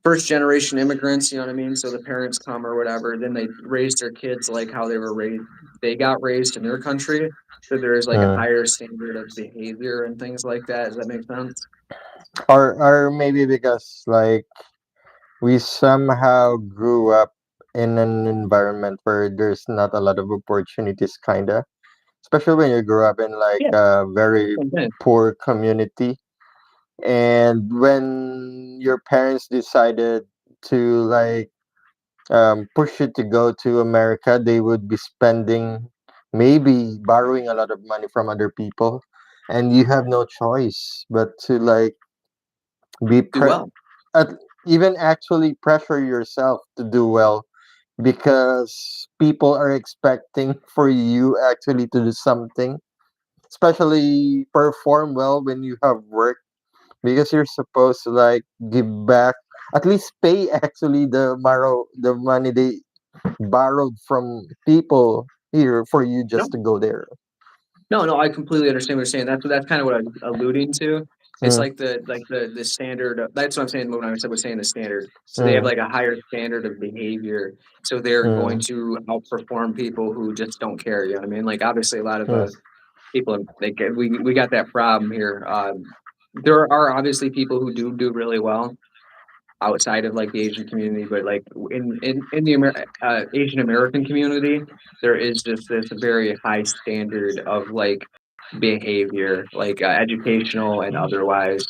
first generation immigrants, you know what I mean? So the parents come or whatever, then they raise their kids like how they were raised, they got raised in their country. So there's like a mm. higher standard of behavior and things like that. Does that make sense? Or maybe because like we somehow grew up in an environment where there's not a lot of opportunities, kinda. Especially when you grew up in like Yeah, a very same thing. poor community, and when your parents decided to like push you to go to America, they would be spending, maybe borrowing a lot of money from other people, and you have no choice but to like be Do well. at, even actually pressure yourself to do well because people are expecting for you actually to do something, especially perform well when you have work, because you're supposed to like give back, at least pay actually the money they borrowed from people here for you just No, to go there. no, I completely understand what you're saying. That's kind of what I'm alluding to. It's Mm, like the standard. That's what I'm saying when I was saying the standard. So they have mm, like a higher standard of behavior. So they're going mm, to outperform people who just don't care. You know what I mean? Like obviously a lot of mm, people like we got that problem here. There are obviously people who do really well outside of like the Asian community, but like in the Asian American community, there is just this very high standard of like behavior, like educational and otherwise,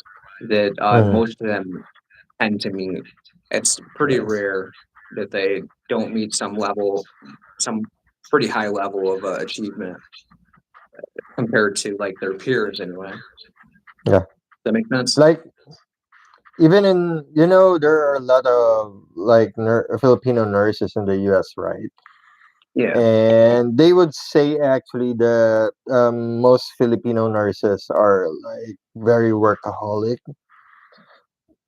that mm. most of them tend to meet. It's pretty Yes. rare that they don't meet some pretty high level of achievement compared to like their peers anyway. Yeah. That make sense? Like even in, there are a lot of like Filipino nurses in the US, right? Yeah. And they would say actually that most Filipino nurses are like very workaholic.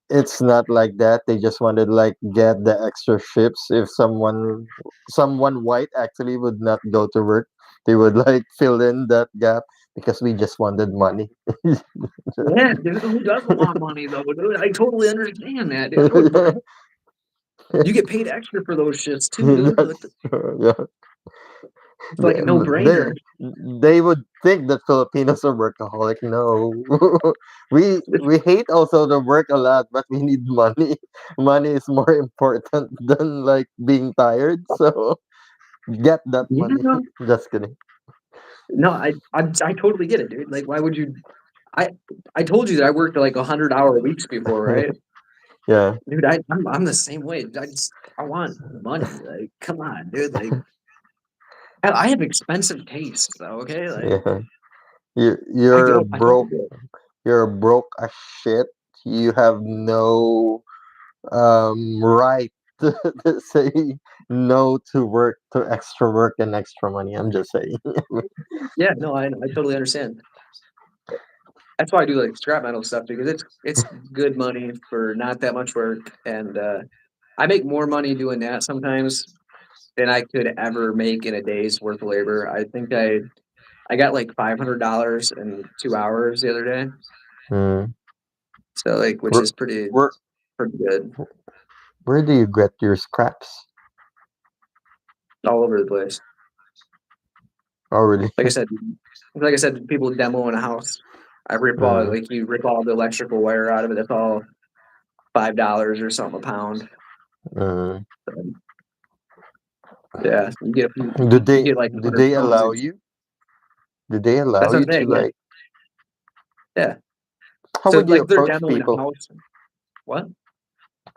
It's not like that. They just wanted like get the extra shifts. If someone white actually would not go to work, they would like fill in that gap because we just wanted money. Yeah, dude, who doesn't want money though, dude? I totally understand that, dude. I would buy. You get paid extra for those shits too, dude. That's yeah. It's like a They no-brainer. they would think that Filipinos are workaholic. No, we hate also the work a lot, but we need money. Money is more important than like being tired. So get that Yeah, money. no, Just kidding. no, I totally get it, dude. Like, why would you? I I told you that I worked like 100-hour weeks before, right? Yeah, Dude, I'm the same way. I want money. Like, come on, dude. Like, I have expensive taste, though. Okay, like yeah. You're I don't broke. do it. You're broke as shit. You have no right to say no to work, to extra work and extra money. I'm just saying. Yeah, no, I totally understand. That's why I do like scrap metal stuff because it's good money for not that much work, and I make more money doing that sometimes than I could ever make in a day's worth of labor. I think I got like $500 in 2 hours the other day, Hmm. so like which Where, is where pretty good where do you get your scraps? all over the place. Oh, really? Like I said, people demoing a house. I rip all Mm, like you rip all the electrical wire out of it. That's all $5 or something a pound. mm. Yeah, Do you they get like do 100 they phones allow each. you? Do they allow That's what you I'm to saying, yeah, like? yeah. How So, would you like, they're approach demoing a people? house. What?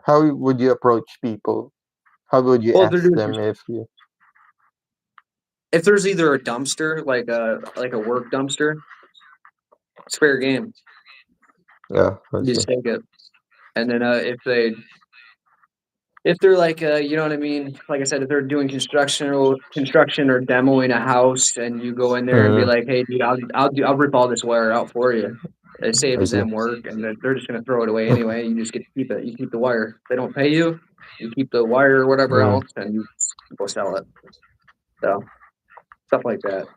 How would you approach people? How would you Well, if they're ask doing them if you? if there's either a dumpster, like a work dumpster, it's fair game. Yeah, I You see. just take it. And then, if they're like, you know what I mean? Like I said, if they're doing construction or demoing a house, and you go in there and be Mm, like, "Hey, dude, I'll rip all this wire out for you." It I saves see. them work, and they're just gonna throw it away anyway. You just get to keep it. You keep the wire. If they don't pay you, you keep the wire or whatever Mm. else, and you go sell it. So stuff like that.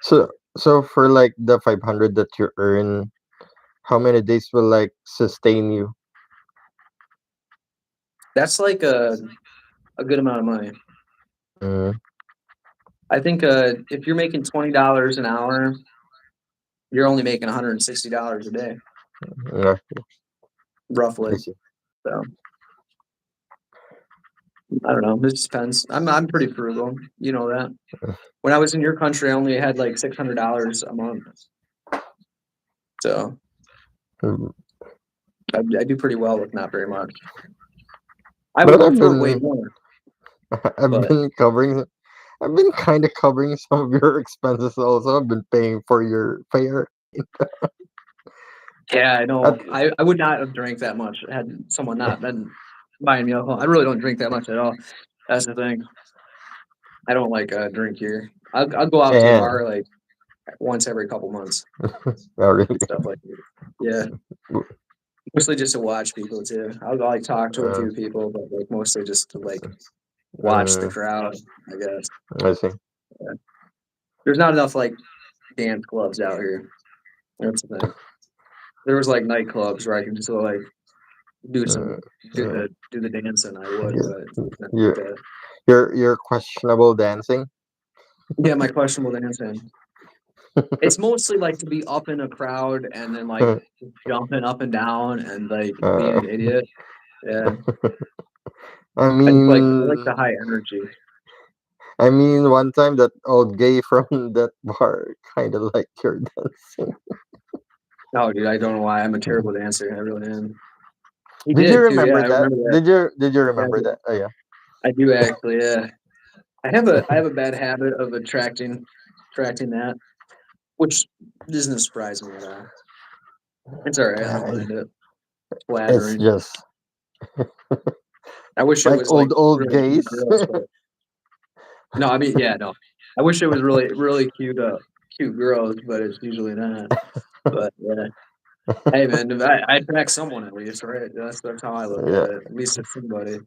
So for like the 500 that you earn, how many days will like sustain you? That's like a good amount of money. Mm, I think if you're making $20 an hour, you're only making $160 a day, yeah, I roughly. see. So I don't know. It just depends. I'm pretty frugal. You know that. When I was in your country, I only had like $600 a month. So Mm. I do pretty well with not very much. I But would prefer way more, I've but been covering I've been kind of covering some of your expenses also. I've been paying for your fare. yeah, I At, know. I would not have drank that much had someone not been buying me alcohol. I really don't drink that much at all. That's the thing. I don't like drink here. I'll go out to the and bar like once every couple months, oh, really, stuff like that. Yeah, mostly just to watch people too. I'll like talk to a uh, few people, but like mostly just to like watch the mm, crowd, I guess. I see. Yeah. There's not enough like dance clubs out here. That's the thing. There was like nightclubs where I could just go like do Mm, some mm, do the dancing. I would, but not like your that. your questionable dancing. Yeah, my questionable dancing. It's mostly like to be up in a crowd and then like jumping up and down and like being Uh, an idiot. Yeah, I I like mean, the high energy. one time that old gay from that bar kind of liked your dancing. Oh, dude, I don't know why I'm a terrible dancer. I really am. He Did you did too. Yeah, remember I that? remember that. Did you Yeah, remember that? Oh yeah. I do actually. Yeah, I have a bad habit of attracting that, which doesn't surprise me at all. It's all right. I don't Uh, mind it. It's it's flattering. just I wish it like was like old really cute gays. girls, but no, I mean, yeah, no. I wish it was really cute, cute girls, but it's usually not. But yeah, hey man, if I attract someone at least, right? That's how I look at Yeah, it. At least it's somebody.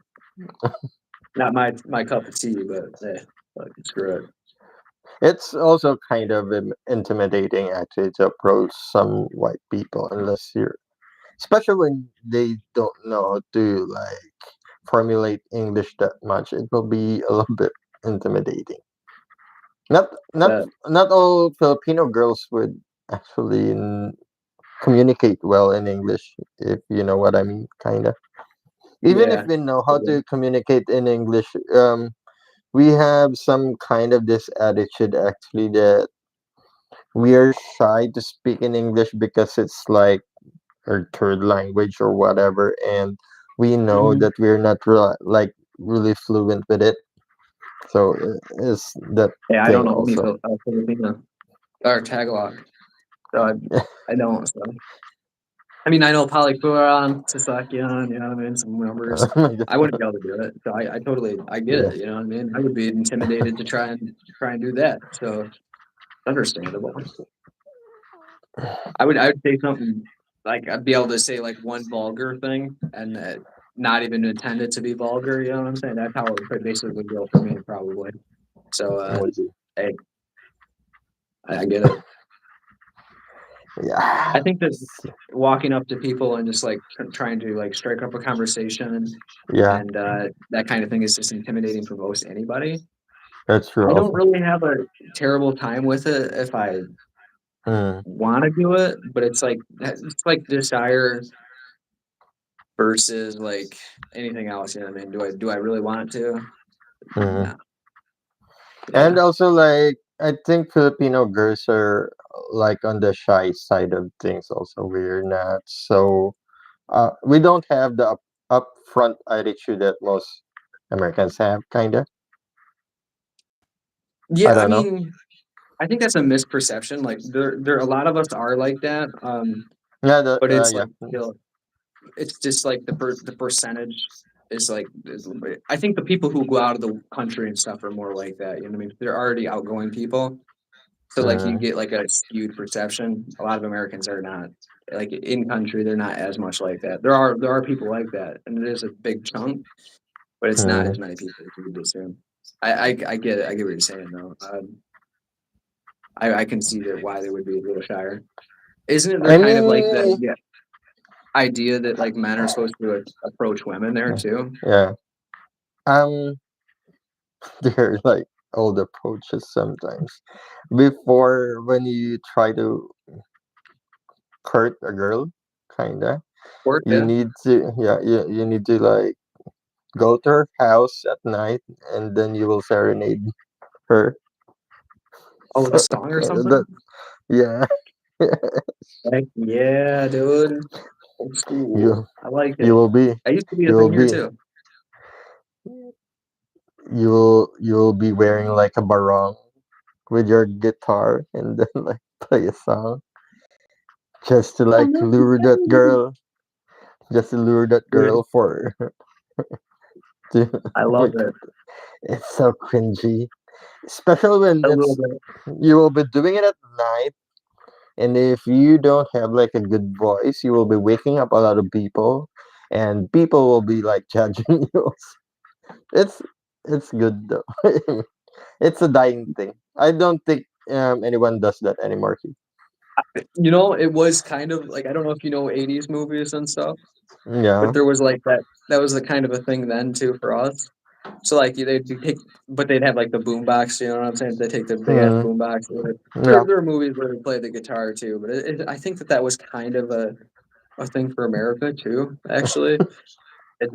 Not my cup of tea, but yeah, like, screw it. it's also kind of intimidating actually to approach some white people unless you're, especially when they don't know how to like formulate English that much. It will be a little bit intimidating. Not not But not all Filipino girls would actually communicate well in English, if you know what I mean, kind of. Even if yeah, we know how to communicate in English, we have some kind of this attitude actually that we are shy to speak in English because it's like our third language or whatever, and we know hmm that we're not like really fluent with it. So it's that yeah. I don't thing know any also. Filipino or Tagalog, so I don't. So I mean, I know Palikuran, Sasakyan, you know what I mean, some numbers. I wouldn't be able to do it. So I totally I get Yeah. it. You know what I mean. I would be intimidated to try and do that. So understandable. I would say something like I'd be able to say like one vulgar thing and not even intend it to be vulgar. You know what I'm saying? That's how it would basically go for me, probably. So Would you? hey, I get it. Yeah. I think that walking up to people and just like trying to like strike up a conversation Yeah, and that kind of thing is just intimidating for most anybody. that's true I don't also. really have a terrible time with it if I Mm, want to do it, but it's like desire versus like anything else. You know what I mean? Do I really want to? mm. No. And Yeah. also, like, I think Filipino girls are like on the shy side of things. Also, we're not so. We don't have the upfront attitude that most Americans have. Kinda. I Yeah, I don't know. mean, I think that's a misperception. Like there a lot of us are like that. Yeah. But it's Yeah. like, you know, it's just like the percentage is like I think the people who go out of the country and stuff are more like that. You know what I mean? They're already outgoing people. So like you Mm, get like a skewed perception. A lot of Americans are not like in country, they're not as much like that. There are people like that, and it is a big chunk, but it's not mm. as many people as you would assume. I get it. I get what you're saying though. I can see that why they would be a little shyer. Isn't it there I kind of like that mean, yeah, idea that like men are supposed to approach women there too? yeah. Um, they're like old approaches sometimes. Before, when you try to court a girl, kinda, Work, you yeah. need to, yeah, you need to like go to her house at night, and then you will serenade her. Oh, with a So, song or that, something? yeah, Heck yeah, dude. Old you school. I like you it. will be That used to be a you will thing here be too. you'll be wearing like a barong with your guitar, and then like play a song just to Oh like no. lure that girl, just to lure that Dude, girl for to I love make it. it's so cringy, especially when A little it's bit. you will be doing it at night. And if you don't have like a good voice, you will be waking up a lot of people, and people will be like judging you. It's it's good though. It's a dying thing. I don't think anyone does that anymore. You know, it was kind of like I don't know if you know 80s movies and stuff, but Yeah. there was like that was the kind of a thing then too for us. So like they'd be pick, but they'd have like the boom box. You know what I'm saying? They take the big ass Mm, boom box. yeah. There are movies where they play the guitar too, but I think that was kind of a thing for America too. Actually,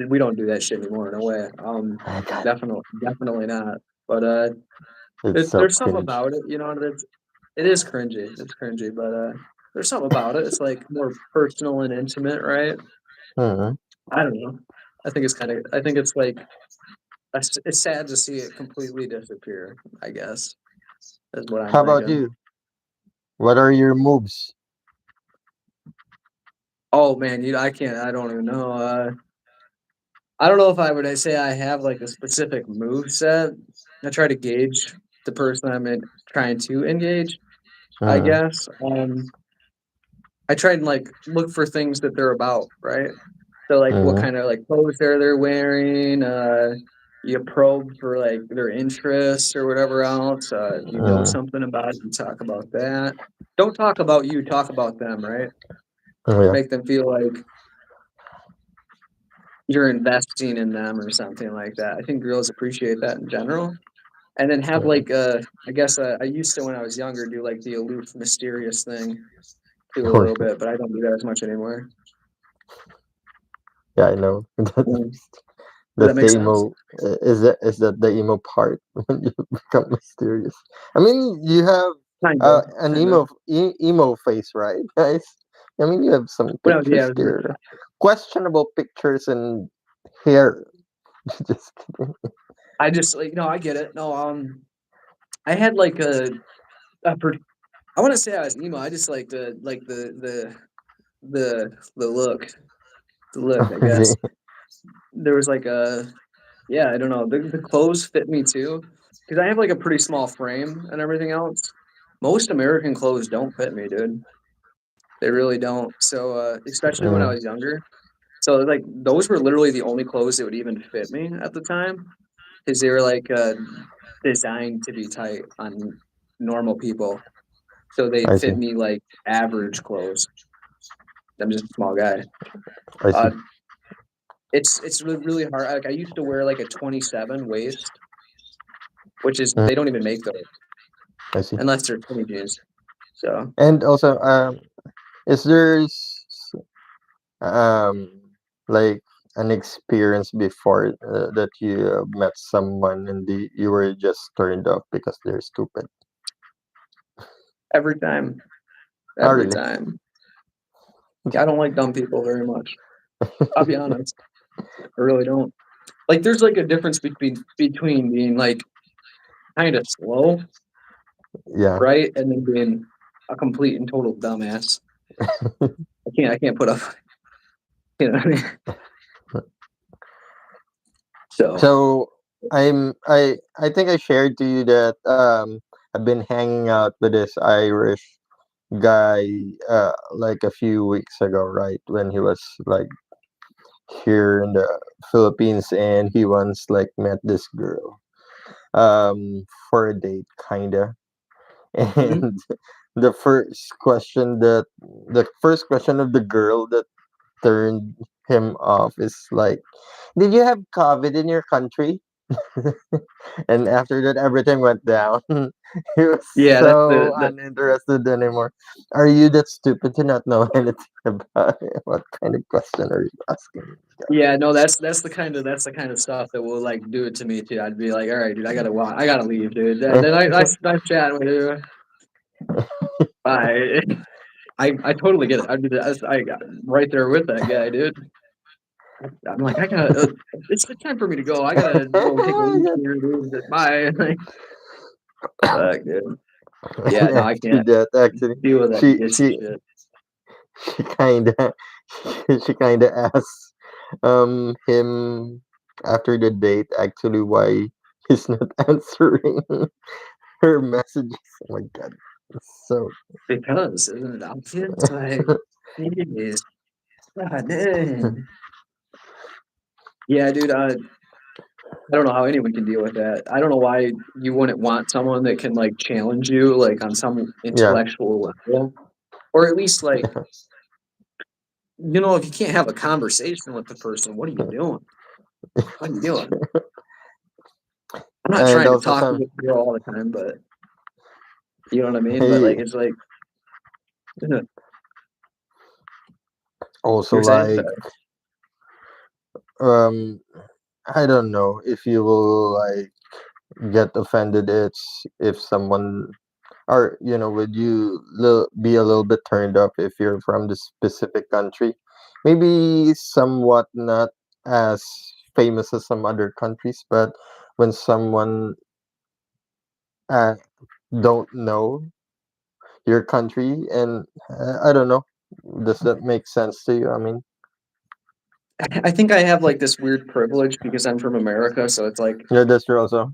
we don't do that shit anymore. No way. My God, Definitely not. But it's so there's something cringe. about it. You know, it is cringy. It's cringy, but there's something about it. It's like more personal and intimate, right? Mm. I don't know. I think it's kind of. I think it's like it's sad to see it completely disappear. I guess is what I'm How about thinking. you? What are your moves? Oh man, I can't. I don't even know. I don't know if I would say I have like a specific move set. I try to gauge the person trying to engage. I Mm, guess. I try and like look for things that they're about, right? So like what mm, kind of like clothes they're wearing. You probe for like their interests or whatever else. You know mm. something about it. You talk about that. Don't talk about you. Talk about them, right? Oh, yeah. Make them feel like you're investing in them or something like that. I think girls appreciate that in general. And then have Mm. like I guess I used to when I was younger do like the aloof, mysterious thing too a Oh, little bit, but I don't do that as much anymore. yeah, I know. Mm. Does that That's the make sense? emo. Is that the emo part when you become mysterious? I mean, you have Kinda, an kinda. emo face, right, guys? I mean, you have some When I was yeah, pictures there, questionable pictures and hair. Just kidding. I just like no, I get it. No, I had like a I want to say I was emo. I just like the look, the look. I Okay. guess there was like a yeah. I don't know. The clothes fit me too because I have like a pretty small frame and everything else. Most American clothes don't fit me, dude. They really don't. So especially when I Mm, was younger. So like those were literally the only clothes that would even fit me at the time because they were like designed to be tight on normal people. So they I see. fit me like average clothes. I'm just a small guy. I see. Uh, it's really hard. Like I used to wear like a 27 waist, which is Mm, they don't even make those I see. unless they're skinny jeans. So And also, is there um like an experience before that you met someone and you were just turned off because they're stupid? Every time, Oh, every really? time. I don't like dumb people very much. I'll be honest. I really don't. Like, there's like a difference between being like kind of slow, Yeah. right, and then being a complete and total dumbass. I can't put up. You know what I mean? So So I think I shared to you that I've been hanging out with this Irish guy like a few weeks ago, right? When he was like here in the Philippines, and he once like met this girl for a date, kinda. mhm. And the first question that the first question of the girl that turned him off is like, did you have COVID in your country? And after that, everything went down. He was Yeah, that's so the uninterested anymore. Are you that stupid to not know anything about it? What kind of question are you asking me? yeah, no, that's the kind of stuff that will like do it to me too. I'd be like, all right, dude, I gotta leave, dude. Then I chat with you. Bye. I totally get it. I'd be right there with that guy, dude. I'm like, I gotta. It's the time for me to go. I gotta go take a leak here, dude. Bye. Like, fuck, dude. Yeah, And no, I after can't that, actually, deal with that she gist she shit. she kind of she kind of asked him after the date actually why he's not answering her messages. Oh my god, it's so Because isn't it obvious? Like, jeez, god dang. Yeah, dude. I don't know how anyone can deal with that. I don't know why you wouldn't want someone that can like challenge you like on some yeah. intellectual level, or at least like if you can't have a conversation with the person, what are you doing? What are you doing? I'm not And trying to also talk to some this girl all the time, but you know what I mean. But he like, it's like also you're saying, like um I don't know if you will like get offended if someone or would you be a little bit turned off if you're from this specific country, maybe somewhat not as famous as some other countries, but when someone uh, don't know your country, and I don't know, does that make sense to you? I mean, I think I have like this weird privilege because I'm from America, so it's like yeah, that's true also.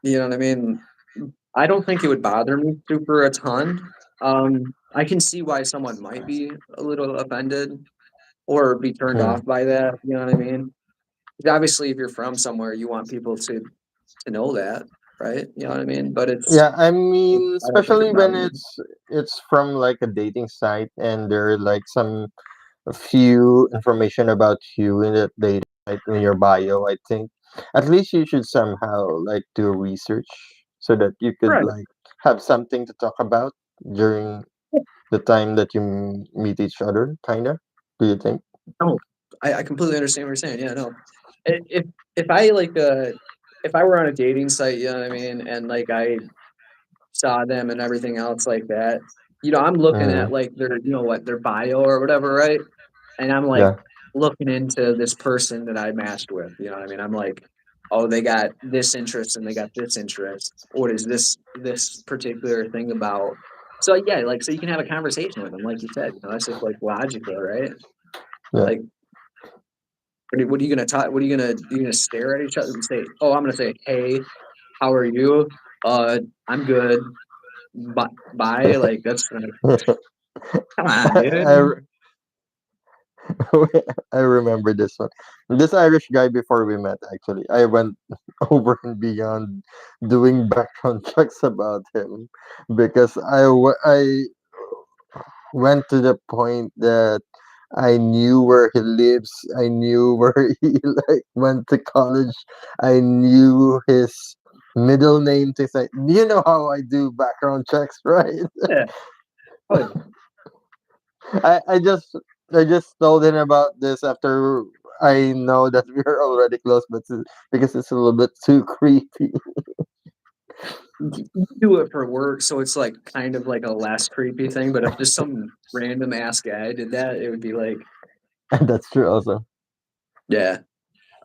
you know what I mean. I don't think it would bother me super a ton. I can see why someone might be a little offended or be turned Hmm. off by that. You know what I mean? 'Cause obviously, if you're from somewhere, you want people to know that, right? You know what I mean? But Yeah, I mean, I don't think especially it's when bothering me. it's from like a dating site, and there are like some a few information about you in that dating site in your bio. I think at least you should somehow like do research so that you could Right. like have something to talk about during the time that you meet each other. Kinda. Do you think? No, I completely understand what you're saying. Yeah, no. If if I like if I were on a dating site, you know what I mean, and like I saw them and everything else like that, I'm looking Mm, at like their bio or whatever, right? And I'm like yeah. looking into this person that I matched with. You know what I mean? I'm like, oh, they got this interest and they got this interest. What is this particular thing about? So yeah, like so you can have a conversation with them, like you said. That's just like logical, right? Yeah. Like what are you gonna talk? What are you gonna stare at each other and say? Oh, I'm gonna say, hey, how are you? I'm good. Bye. Like that's come on, I, dude. I remember this one. This Irish guy before we met, actually, I went over and beyond doing background checks about him because I went to the point that I knew where he lives. I knew where he like went to college. I knew his middle name. Things like, you know how I do background checks, right? Yeah. Oh, yeah. I, I just I just told him about this after I know that we're already close, but because it's a little bit too creepy. You do it for work, so it's like kind of like a less creepy thing. But if just some random ass guy did that, it would be like, And that's true also. yeah.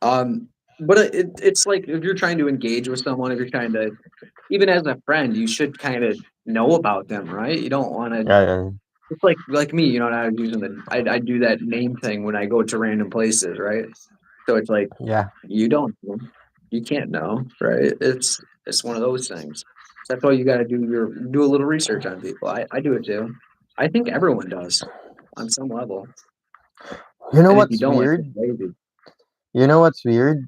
But it's like if you're trying to engage with someone, if you're trying to, even as a friend, you should kind of know about them, right? You don't want to. Yeah, yeah, It's like me, you know. And I was using I do that name thing when I go to random places, right? So it's like yeah. you don't know, you can't know, right? It's one of those things. So that's why you got to do a little research on people. I do it too. I think everyone does on some level, You know and if you what's don't, it's just weird? lazy. You know what's weird?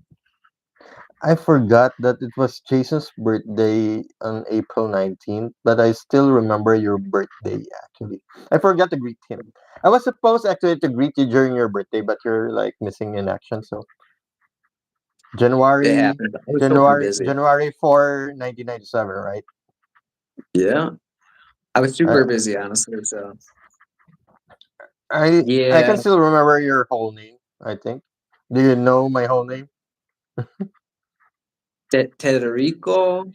I forgot that it was Jason's birthday on April 19th, but I still remember your birthday actually. I forgot to greet him. I was supposed actually to greet you during your birthday, but you're like missing in action. So It January happens. I was super January busy. January 4, 1997, right? Yeah, I was I super busy, honestly. So I yeah, can still remember your whole name, I think. Do you know my whole name? Tederico.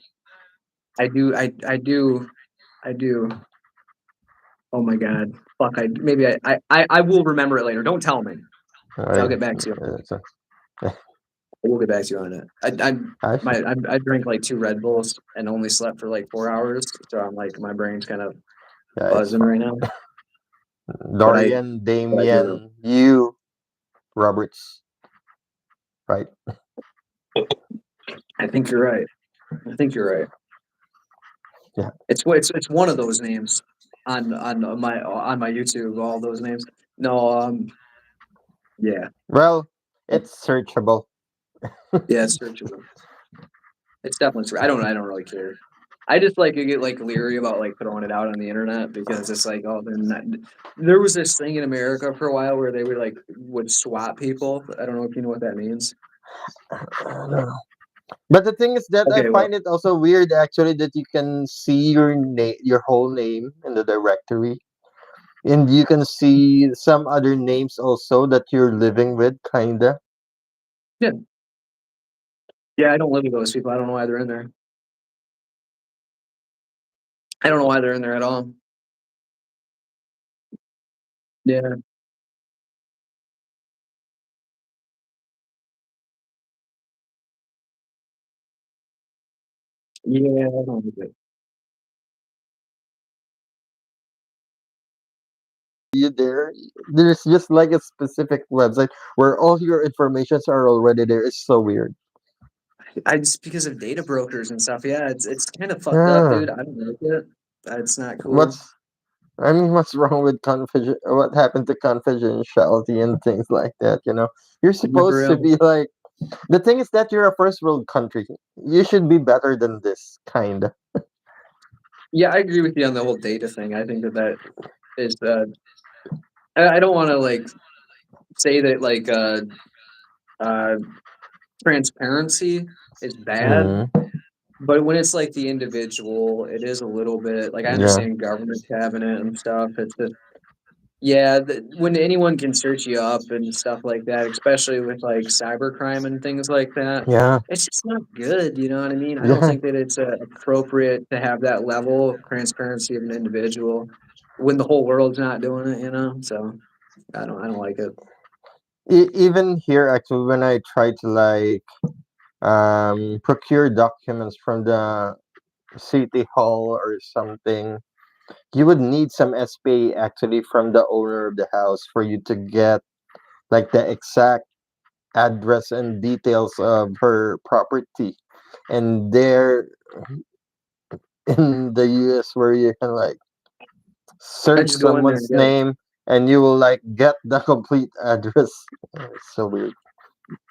I do. I do. Oh my god. Fuck. Maybe I will remember it later. Don't tell me. I'll I, get back to you. so, We'll get back to you on it. I should, I drank like two Red Bulls and only slept for like 4 hours, so I'm like my brain's kind of yeah, it's buzzing right now. fine. But I Dorian, but I do know. Damien, you, Roberts, right? I think you're right. I think you're right. Yeah. It's one of those names on my YouTube. All those names. No, yeah, Well, it's searchable. yeah. It's searchable. It's definitely. I don't really care. I just like to get like leery about like throwing it out on the internet because it's like, oh, then there was this thing in America for a while where they would swap people. I don't know if you know what that means. I don't know. But the thing is that I Okay, well, find it also weird actually that you can see your name, your whole name in the directory, and you can see some other names also that you're living with, kinda. yeah, yeah. I don't live with those people. I don't know why they're in there. I don't know why they're in there at all. Yeah, yeah. I don't like it. You there? There's just like a specific website where all your informations are already there. It's so weird. I just because of data brokers and stuff. Yeah, it's kind of fucked up, Yeah. dude. I don't like it. It's not cool. What's I mean, what's wrong with what happened to confidentiality and things like that? You're Never supposed to real. be like. The thing is that you're a first world country. You should be better than this, kind. Yeah, I agree with you on the whole data thing. I think that is. I don't want to like say that like uh transparency is bad, Mm, but when it's like the individual, it is a little bit like I yeah, understand government cabinet and stuff. It's just yeah, when anyone can search you up and stuff like that, especially with like cybercrime and things like that, yeah, it's just not good. You know what I mean? I don't yeah. think that it's appropriate to have that level of transparency of an individual when the whole world's not doing it. You know, so I don't like it. Even here, actually, when I try to like procure documents from the city hall or something, you would need some SPA actually from the owner of the house for you to get like the exact address and details of her property. And there in the US where you can like I search just go in there and someone's get it. name and you will like get the complete address. It's so weird.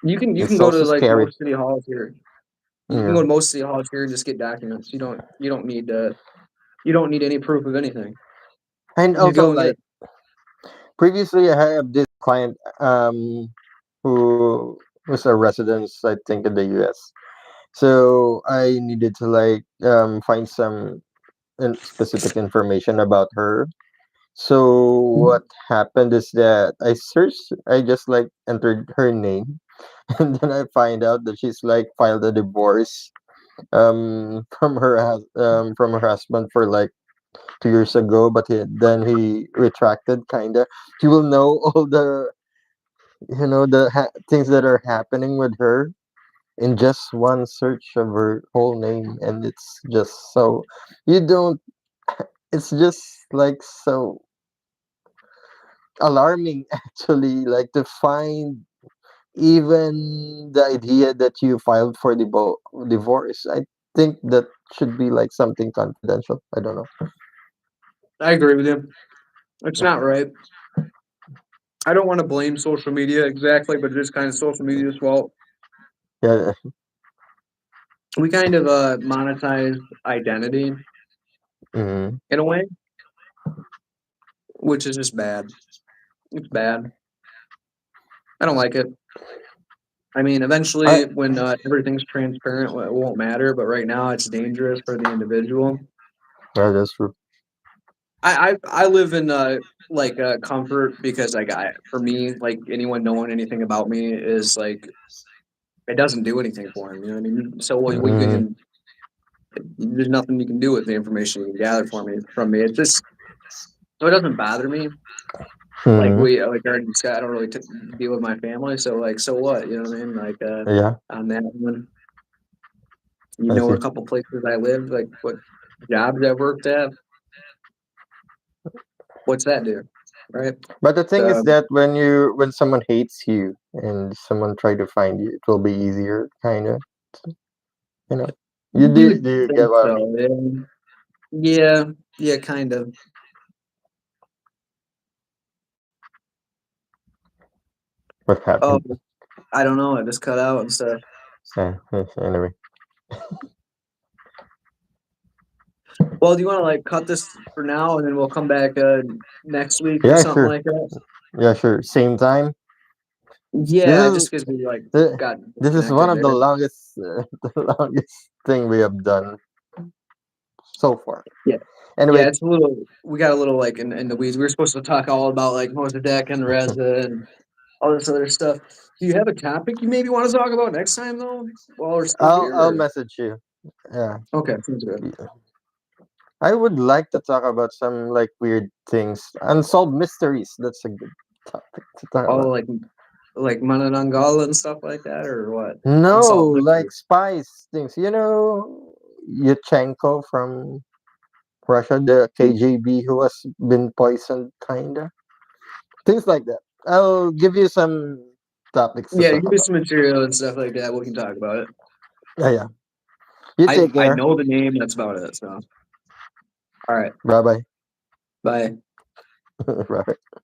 You can It's go to also like scary. most city halls here. You can Yeah. go to most city halls here and just get documents. You don't need any proof of anything. And You also go like get previously I have this client who was a resident I think in the US. So I needed to like find some specific information about her. So Mhm. what happened is that I just like entered her name, and then I find out that she's like filed a divorce from her husband for like 2 years ago, but then he retracted kinda. He will know all the things that are happening with her in just one search of her whole name, and it's just so you don't. It's just like so alarming actually, like to find even the idea that you filed for divorce. I think that should be like something confidential. I don't know. I agree with you. It's not right. I don't want to blame social media exactly, but it is kind of social media's fault. Yeah. We kind of monetize identity Hmm. in a way, which is just bad. It's bad. I don't like it. I mean, I eventually, when everything's transparent, it won't matter. But right now, it's dangerous for the individual. Yeah, that's true. I live in like comfort because like for me, like anyone knowing anything about me is like it doesn't do anything for him. You know what I mean? So we Hmm. can there's nothing you can do with the information you can gather for me from me. It just so it doesn't bother me. Like Hmm. we like I already said, I don't really deal with my family, so like so what? You know what I mean? Like Yeah, on that one, you I know, see. a couple places I lived, like what jobs I worked at. What's that do? Right? But the thing is So that when someone hates you and someone try to find you, it will be easier, kind of. You know, you do would you get think what I mean? so. Yeah, yeah, kind of. What Oh, happened? I don't know. I just cut out and stuff. Anyway. Well, do you want to like cut this for now and then we'll come back next week or Yeah, something sure. like that? Yeah, sure. Same time. This Yeah, is just because we like the got this is one disconnected of the there. longest the longest thing we have done so far. Yeah, yeah, Anyway, it's a little. We got a little like in the weeds. We were supposed to talk all about like Mossadegh and Reza and all this other stuff. Do you have a topic you maybe want to talk about next time though, while we're still I'll here? message you. Yeah. Or? Okay, sounds good. I would like to talk about some like weird things, unsolved mysteries. That's a good topic to talk Oh, about. like Manananggal and stuff like that, or what? No, Unsolved like mystery. spies things. You know, Yutchenko from Russia, the KGB who has been poisoned, kinda things like that. I'll give you some topics to Yeah, talk give me about. some material and stuff like that. We can talk about it. Yeah, yeah. You take I care. know the name. That's about it. So, all right, Bye bye. bye. Bye.